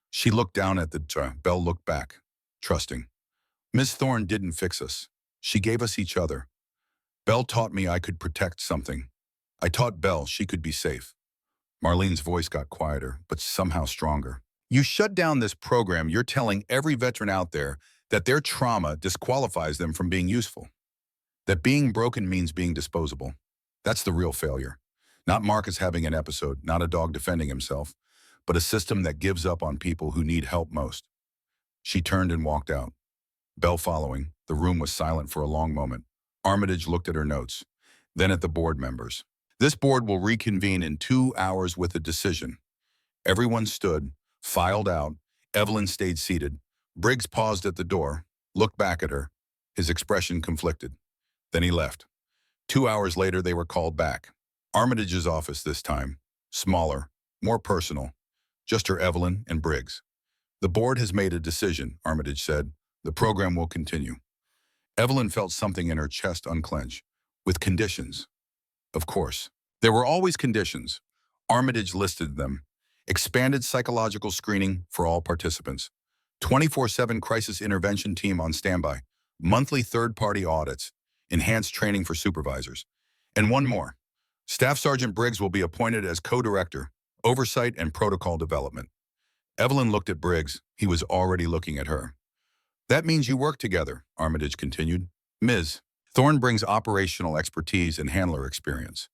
She looked down at the Belle looked back, trusting. Miss Thorne didn't fix us. She gave us each other. Belle taught me I could protect something. I taught Belle she could be safe. Marlene's voice got quieter, but somehow stronger. You shut down this program, you're telling every veteran out there that their trauma disqualifies them from being useful. That being broken means being disposable. That's the real failure. Not Marcus having an episode, not a dog defending himself, but a system that gives up on people who need help most. She turned and walked out. Belle following. The room was silent for a long moment. Armitage looked at her notes, then at the board members. This board will reconvene in 2 hours with a decision. Everyone stood, filed out. Evelyn stayed seated. Briggs paused at the door, looked back at her. His expression conflicted. Then he left. 2 hours later, they were called back. Armitage's office this time. Smaller, more personal. Just her Evelyn and Briggs. The board has made a decision, Armitage said. The program will continue. Evelyn felt something in her chest unclench. With conditions. Of course. There were always conditions. Armitage listed them. Expanded psychological screening for all participants. 24/7 crisis intervention team on standby. Monthly third-party audits. Enhanced training for supervisors. And one more. Staff Sergeant Briggs will be appointed as co-director, oversight and protocol development. Evelyn looked at Briggs. He was already looking at her. That means you work together, Armitage continued. Ms. Thorne brings operational expertise and handler experience.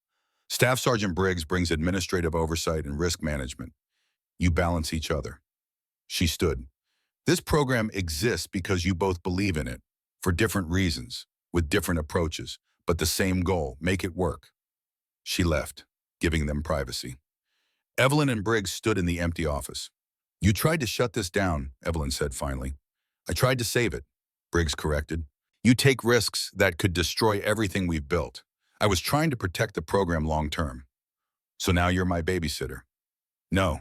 Staff Sergeant Briggs brings administrative oversight and risk management. You balance each other. She stood. This program exists because you both believe in it, for different reasons, with different approaches, but the same goal, make it work. She left, giving them privacy. Evelyn and Briggs stood in the empty office. You tried to shut this down, Evelyn said finally. I tried to save it, Briggs corrected. You take risks that could destroy everything we've built. I was trying to protect the program long term. So now you're my babysitter. No,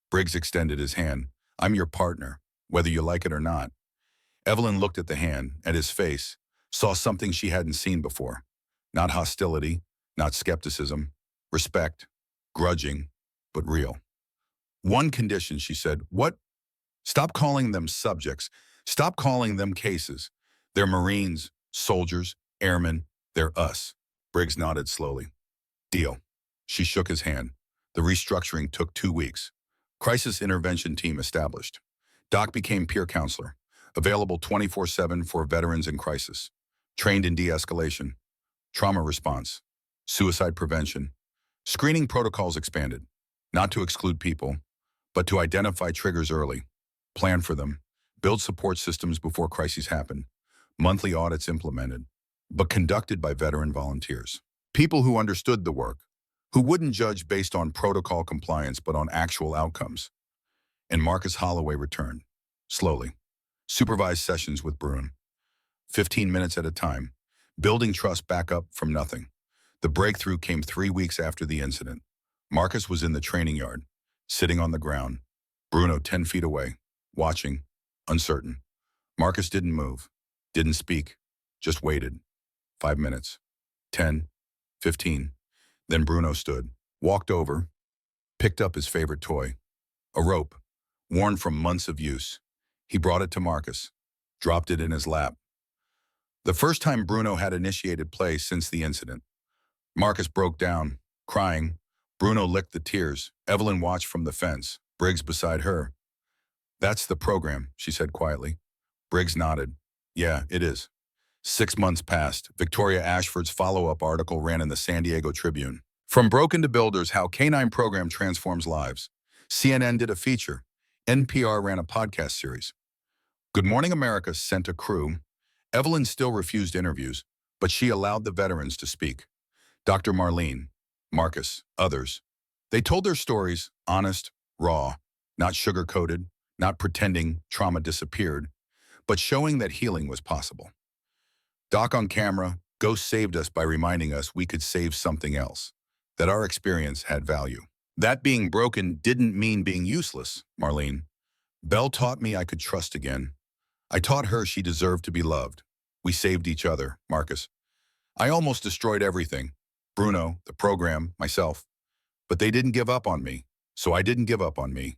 Briggs extended his hand. I'm your partner, whether you like it or not. Evelyn looked at the hand, at his face, saw something she hadn't seen before. Not hostility, not skepticism, respect, grudging, but real. One condition, she said. What? Stop calling them subjects. Stop calling them cases. They're Marines, soldiers, airmen. They're us. Briggs nodded slowly. Deal. She shook his hand. The restructuring took 2 weeks. Crisis intervention team established. Doc became peer counselor. Available 24/7 for veterans in crisis. Trained in de-escalation. Trauma response. Suicide prevention. Screening protocols expanded. Not to exclude people, but to identify triggers early. Plan for them. Build support systems before crises happen. Monthly audits implemented, but conducted by veteran volunteers. People who understood the work, who wouldn't judge based on protocol compliance but on actual outcomes. And Marcus Holloway returned, slowly. Supervised sessions with Bruin. 15 minutes at a time, building trust back up from nothing. The breakthrough came 3 weeks after the incident. Marcus was in the training yard, sitting on the ground. Bruno 10 feet away, watching, uncertain. Marcus didn't move, didn't speak, just waited. 5 minutes, 10, 15. Then Bruno stood, walked over, picked up his favorite toy, a rope, worn from months of use. He brought it to Marcus, dropped it in his lap. The first time Bruno had initiated play since the incident. Marcus broke down, crying. Bruno licked the tears. Evelyn watched from the fence, Briggs beside her. That's the program, she said quietly. Briggs nodded. Yeah, it is. 6 months passed. Victoria Ashford's follow-up article ran in the San Diego Tribune. From Broken to Builders, How Canine Program Transforms Lives. CNN did a feature. NPR ran a podcast series. Good Morning America sent a crew. Evelyn still refused interviews, but she allowed the veterans to speak. Dr. Marlene, Marcus, others. They told their stories, honest, raw, not sugar-coated, not pretending trauma disappeared, but showing that healing was possible. Doc on camera, Ghost saved us by reminding us we could save something else, that our experience had value. That being broken didn't mean being useless, Marlene. Belle taught me I could trust again. I taught her she deserved to be loved. We saved each other, Marcus. I almost destroyed everything. Bruno, the program, myself. But they didn't give up on me, so I didn't give up on me.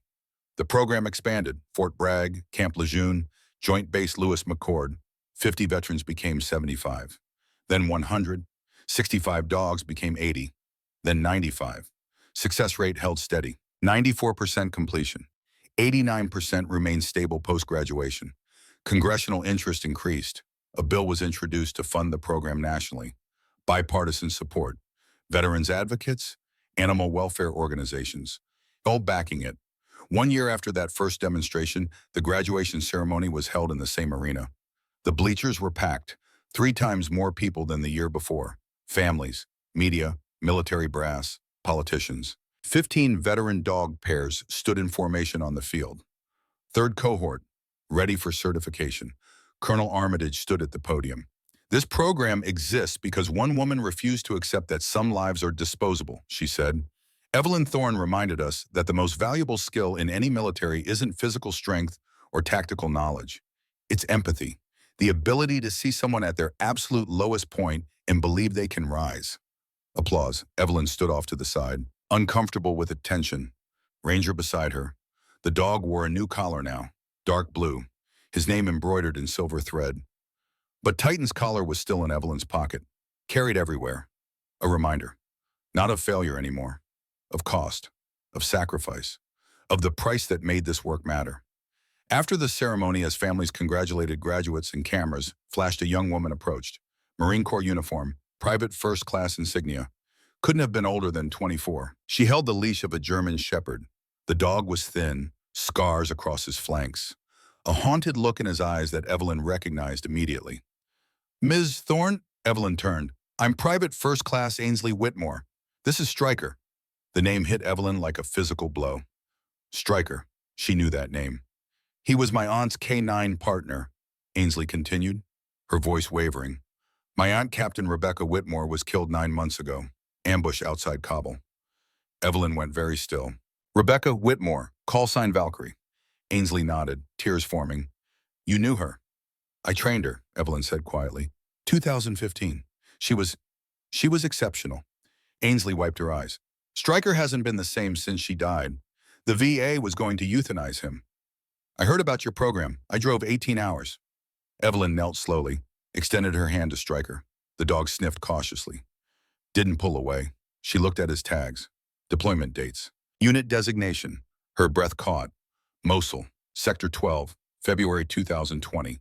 The program expanded. Fort Bragg, Camp Lejeune, Joint Base Lewis McChord. 50 veterans became 75. Then 100. 65 dogs became 80. Then 95. Success rate held steady. 94% completion. 89% remained stable post-graduation. Congressional interest increased. A bill was introduced to fund the program nationally. Bipartisan support. Veterans advocates, animal welfare organizations, all backing it. 1 year after that first demonstration, the graduation ceremony was held in the same arena. The bleachers were packed, 3 times more people than the year before. Families, media, military brass, politicians. 15 veteran dog pairs stood in formation on the field. Third cohort, ready for certification. Colonel Armitage stood at the podium. This program exists because one woman refused to accept that some lives are disposable, she said. Evelyn Thorne reminded us that the most valuable skill in any military isn't physical strength or tactical knowledge. It's empathy, the ability to see someone at their absolute lowest point and believe they can rise. Applause. Evelyn stood off to the side, uncomfortable with attention. Ranger beside her. The dog wore a new collar now, dark blue, his name embroidered in silver thread. But Titan's collar was still in Evelyn's pocket, carried everywhere. A reminder, not of failure anymore, of cost, of sacrifice, of the price that made this work matter. After the ceremony, as families congratulated graduates and cameras flashed, a young woman approached. Marine Corps uniform, private first class insignia. Couldn't have been older than 24. She held the leash of a German shepherd. The dog was thin, scars across his flanks. A haunted look in his eyes that Evelyn recognized immediately. Ms. Thorne, Evelyn turned. I'm Private First Class Ainsley Whitmore. This is Stryker. The name hit Evelyn like a physical blow. Stryker, she knew that name. He was my aunt's K-9 partner, Ainsley continued, her voice wavering. My aunt, Captain Rebecca Whitmore, was killed 9 months ago. Ambush outside Kabul. Evelyn went very still. Rebecca Whitmore, call sign Valkyrie. Ainsley nodded, tears forming. You knew her. I trained her, Evelyn said quietly. 2015. She was exceptional. Ainsley wiped her eyes. Stryker hasn't been the same since she died. The VA was going to euthanize him. I heard about your program. I drove 18 hours. Evelyn knelt slowly, extended her hand to Stryker. The dog sniffed cautiously. Didn't pull away. She looked at his tags. Deployment dates. Unit designation. Her breath caught. Mosul, Sector 12, February 2020.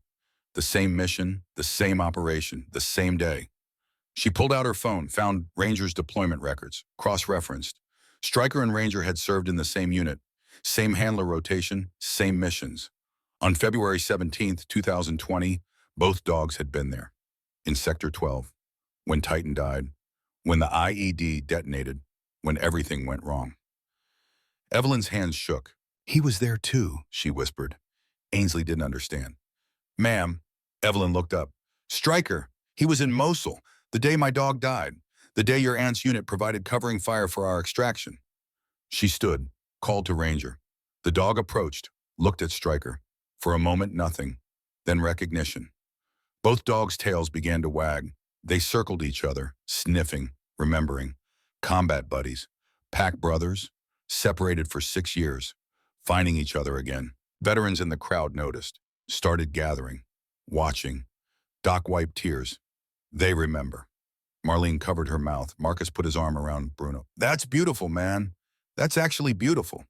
The same mission, the same operation, the same day. She pulled out her phone, found Ranger's deployment records, cross-referenced. Stryker and Ranger had served in the same unit, same handler rotation, same missions. On February 17, 2020, both dogs had been there, in Sector 12, when Titan died, when the IED detonated, when everything went wrong. Evelyn's hands shook. He was there too, she whispered. Ainsley didn't understand. Ma'am, Evelyn looked up. Stryker, he was in Mosul, the day my dog died, the day your aunt's unit provided covering fire for our extraction. She stood, called to Ranger. The dog approached, looked at Stryker. For a moment, nothing, then recognition. Both dogs' tails began to wag. They circled each other, sniffing, remembering. Combat buddies, pack brothers, separated for 6 years, finding each other again. Veterans in the crowd noticed, started gathering, watching. Doc wiped tears. They remember. Marlene covered her mouth. Marcus put his arm around Bruno. That's beautiful, man. That's actually beautiful.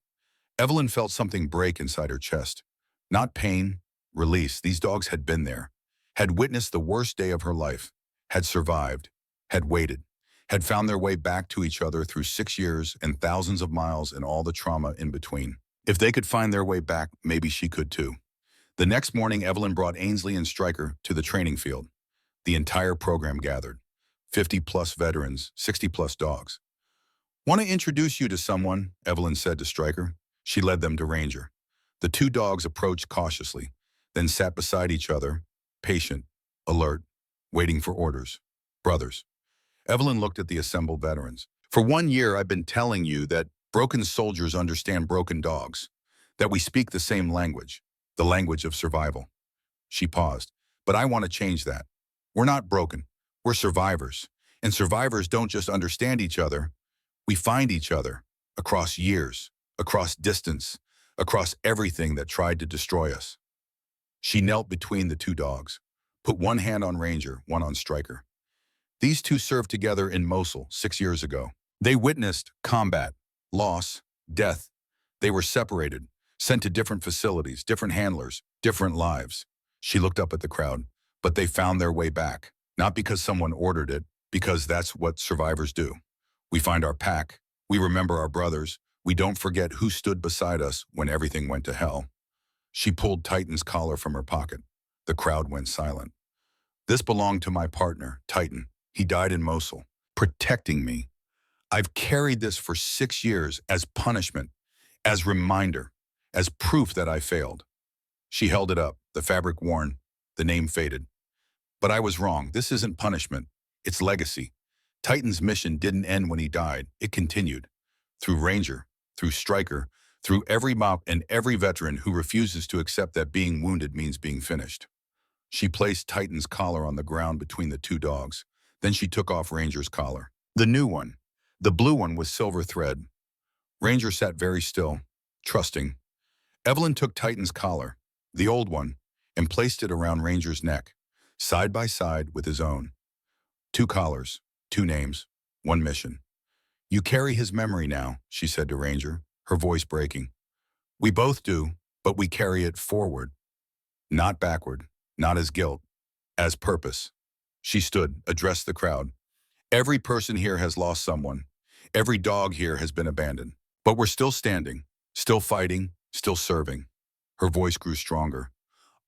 Evelyn felt something break inside her chest. Not pain, release. These dogs had been there, had witnessed the worst day of her life, had survived, had waited, had found their way back to each other through 6 years and thousands of miles and all the trauma in between. If they could find their way back, maybe she could too. The next morning, Evelyn brought Ainsley and Stryker to the training field. The entire program gathered. 50-plus veterans, 60-plus dogs. "Want to introduce you to someone," Evelyn said to Stryker. She led them to Ranger. The two dogs approached cautiously, then sat beside each other, patient, alert, waiting for orders. "Brothers." Evelyn looked at the assembled veterans. "For 1 year, I've been telling you that broken soldiers understand broken dogs, that we speak the same language, the language of survival." She paused. "But I want to change that. We're not broken. We're survivors. And survivors don't just understand each other. We find each other across years, across distance, across everything that tried to destroy us." She knelt between the two dogs, put one hand on Ranger, one on Stryker. These two served together in Mosul 6 years ago. They witnessed combat, loss, death. They were separated, sent to different facilities, different handlers, different lives. She looked up at the crowd, but they found their way back. Not because someone ordered it, because that's what survivors do. We find our pack. We remember our brothers. We don't forget who stood beside us when everything went to hell. She pulled Titan's collar from her pocket. The crowd went silent. "This belonged to my partner, Titan. He died in Mosul, protecting me. I've carried this for 6 years as punishment, as reminder, as proof that I failed." She held it up, the fabric worn, the name faded. "But I was wrong. This isn't punishment. It's legacy. Titan's mission didn't end when he died. It continued. Through Ranger, through Stryker, through every mop and every veteran who refuses to accept that being wounded means being finished." She placed Titan's collar on the ground between the two dogs. Then she took off Ranger's collar. The new one, the blue one with silver thread. Ranger sat very still, trusting. Evelyn took Titan's collar, the old one, and placed it around Ranger's neck, side by side with his own. Two collars, two names, one mission. "You carry his memory now," she said to Ranger, her voice breaking. "We both do, but we carry it forward. Not backward, not as guilt, as purpose." She stood, addressed the crowd. "Every person here has lost someone. Every dog here has been abandoned. But we're still standing, still fighting, still serving." Her voice grew stronger.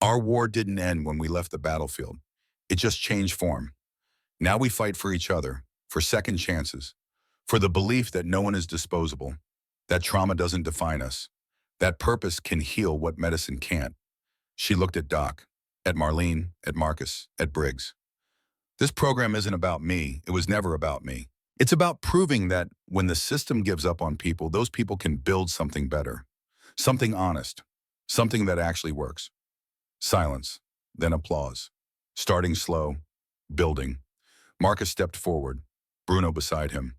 "Our war didn't end when we left the battlefield. It just changed form. Now we fight for each other, for second chances, for the belief that no one is disposable, that trauma doesn't define us, that purpose can heal what medicine can't." She looked at Doc, at Marlene, at Marcus, at Briggs. "This program isn't about me. It was never about me. It's about proving that when the system gives up on people, those people can build something better, something honest, something that actually works." Silence, then applause. Starting slow, building. Marcus stepped forward, Bruno beside him.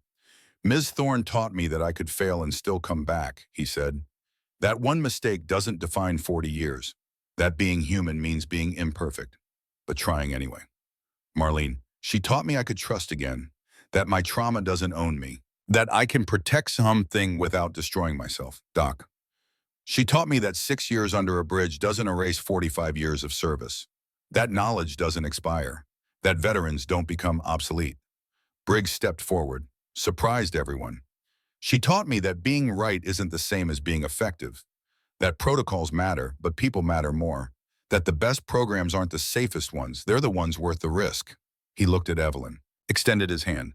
"Ms. Thorne taught me that I could fail and still come back," he said. "That one mistake doesn't define 40 years. That being human means being imperfect, but trying anyway." Marlene, "She taught me I could trust again, that my trauma doesn't own me, that I can protect something without destroying myself." Doc, "She taught me that 6 years under a bridge doesn't erase 45 years of service. That knowledge doesn't expire, that veterans don't become obsolete." Briggs stepped forward, surprised everyone. "She taught me that being right isn't the same as being effective, that protocols matter, but people matter more, that the best programs aren't the safest ones, they're the ones worth the risk." He looked at Evelyn, extended his hand.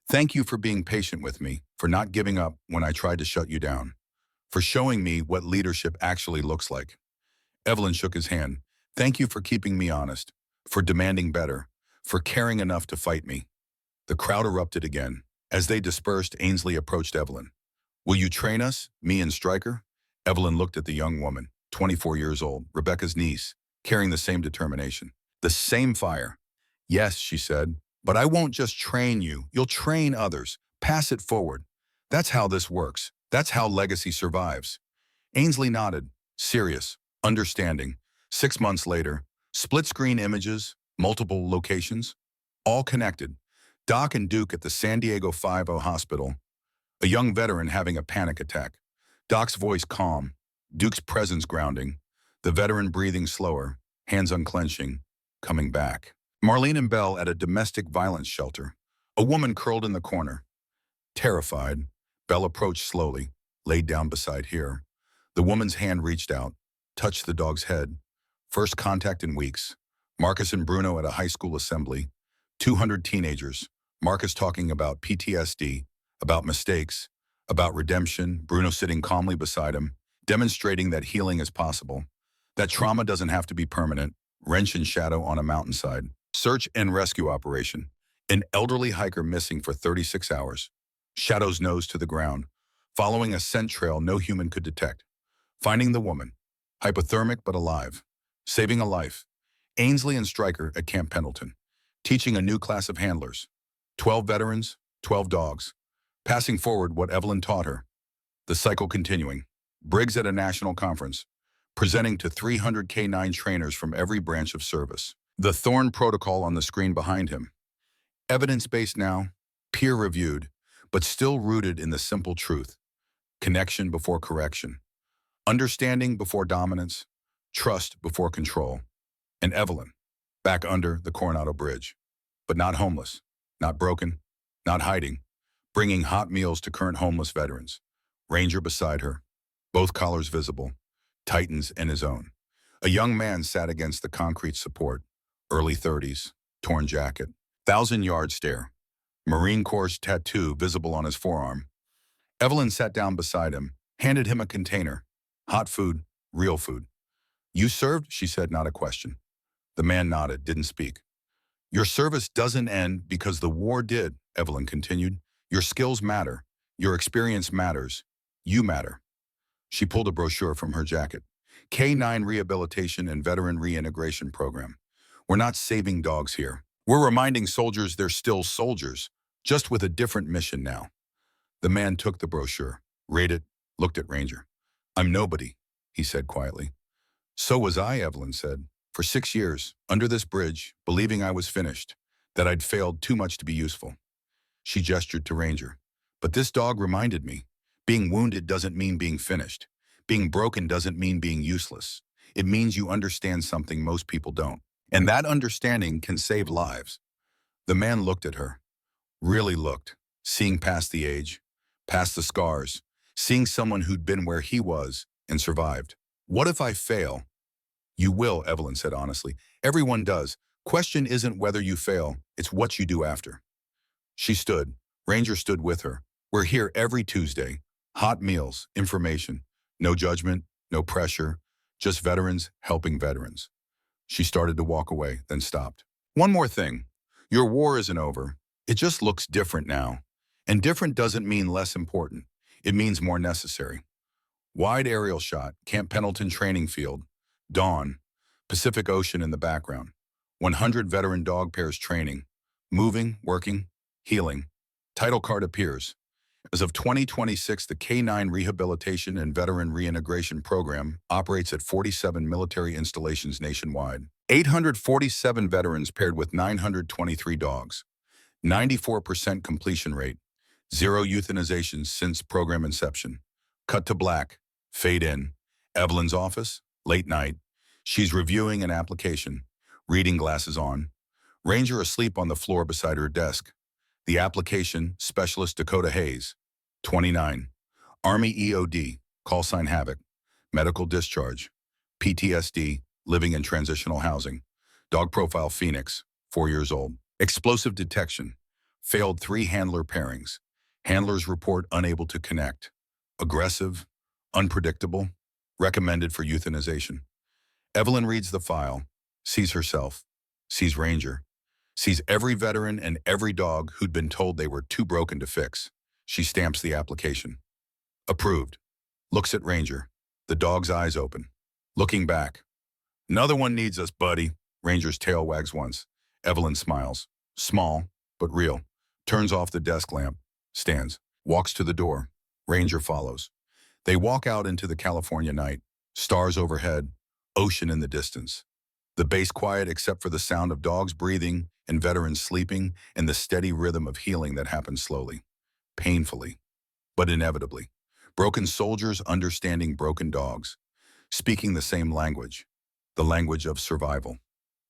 "Thank you for being patient with me, for not giving up when I tried to shut you down, for showing me what leadership actually looks like." Evelyn shook his hand. "Thank you for keeping me honest, for demanding better, for caring enough to fight me." The crowd erupted again. As they dispersed, Ainsley approached Evelyn. "Will you train us, me and Stryker?" Evelyn looked at the young woman, 24 years old, Rebecca's niece, carrying the same determination, the same fire. "Yes," she said, "but I won't just train you. You'll train others. Pass it forward. That's how this works. That's how legacy survives." Ainsley nodded, serious, understanding. 6 months later, split-screen images, multiple locations, all connected. Doc and Duke at the San Diego 5-0 hospital. A young veteran having a panic attack. Doc's voice calm, Duke's presence grounding. The veteran breathing slower, hands unclenching, coming back. Marlene and Belle at a domestic violence shelter. A woman curled in the corner. Terrified, Belle approached slowly, laid down beside her. The woman's hand reached out, touched the dog's head. First contact in weeks. Marcus and Bruno at a high school assembly. 200 teenagers. Marcus talking about PTSD, about mistakes, about redemption. Bruno sitting calmly beside him, demonstrating that healing is possible. That trauma doesn't have to be permanent. Wrench and shadow on a mountainside. Search and rescue operation. An elderly hiker missing for 36 hours. Shadow's nose to the ground, following a scent trail no human could detect. Finding the woman. Hypothermic but alive. Saving a life. Ainsley and Stryker at Camp Pendleton. Teaching a new class of handlers. 12 veterans, 12 dogs. Passing forward what Evelyn taught her. The cycle continuing. Briggs at a national conference. Presenting to 300 K9 trainers from every branch of service. The Thorn protocol on the screen behind him. Evidence-based now, peer-reviewed, but still rooted in the simple truth. Connection before correction. Understanding before dominance. Trust before control. And Evelyn, back under the Coronado Bridge. But not homeless, not broken, not hiding. Bringing hot meals to current homeless veterans. Ranger beside her, both collars visible. Titans in his own. A young man sat against the concrete support. Early 30s, torn jacket. 1,000-yard stare. Marine Corps tattoo visible on his forearm. Evelyn sat down beside him, handed him a container. Hot food, real food. You served, she said, not a question. The man nodded, didn't speak. Your service doesn't end because the war did, Evelyn continued. Your skills matter. Your experience matters. You matter. She pulled a brochure from her jacket. K9 Rehabilitation and Veteran Reintegration Program. We're not saving dogs here. We're reminding soldiers they're still soldiers, just with a different mission now. The man took the brochure, read it, looked at Ranger. I'm nobody, he said quietly. So was I, Evelyn said. For 6 years, under this bridge, believing I was finished, that I'd failed too much to be useful. She gestured to Ranger. But this dog reminded me. Being wounded doesn't mean being finished. Being broken doesn't mean being useless. It means you understand something most people don't. And that understanding can save lives. The man looked at her. Really looked, seeing past the age, past the scars, seeing someone who'd been where he was and survived. What if I fail? You will, Evelyn said honestly. Everyone does. Question isn't whether you fail, it's what you do after. She stood. Ranger stood with her. We're here every Tuesday. Hot meals, information. No judgment, no pressure. Just veterans helping veterans. She started to walk away, then stopped. One more thing. Your war isn't over. It just looks different now. And different doesn't mean less important. It means more necessary. Wide aerial shot, Camp Pendleton training field. Dawn. Pacific Ocean in the background. 100 veteran dog pairs training. Moving, working, healing. Title card appears. As of 2026, the K9 Rehabilitation and Veteran Reintegration Program operates at 47 military installations nationwide. 847 veterans paired with 923 dogs. 94% completion rate. 0 euthanizations since program inception. Cut to black. Fade in. Evelyn's office. Late night. She's reviewing an application. Reading glasses on. Ranger asleep on the floor beside her desk. The application, Specialist Dakota Hayes, 29. Army EOD, call sign Havoc. Medical discharge. PTSD, living in transitional housing. Dog profile Phoenix, 4 years old. Explosive detection. Failed 3 handler pairings. Handlers report unable to connect. Aggressive, unpredictable, recommended for euthanization. Evelyn reads the file, sees herself, sees Ranger, sees every veteran and every dog who'd been told they were too broken to fix. She stamps the application. Approved. Looks at Ranger. The dog's eyes open. Looking back. Another one needs us, buddy. Ranger's tail wags once. Evelyn smiles. Small, but real. Turns off the desk lamp. Stands. Walks to the door. Ranger follows. They walk out into the California night. Stars overhead. Ocean in the distance. The base quiet except for the sound of dogs breathing and veterans sleeping and the steady rhythm of healing that happens slowly, painfully, but inevitably. Broken soldiers understanding broken dogs. speaking the same language, the language of survival.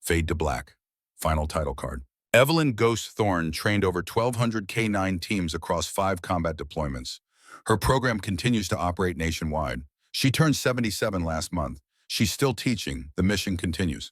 Fade to black. Final title card. Evelyn Ghost Thorne trained over 1,200 K-9 teams across 5 combat deployments. Her program continues to operate nationwide. She turned 77 last month. She's still teaching. The mission continues.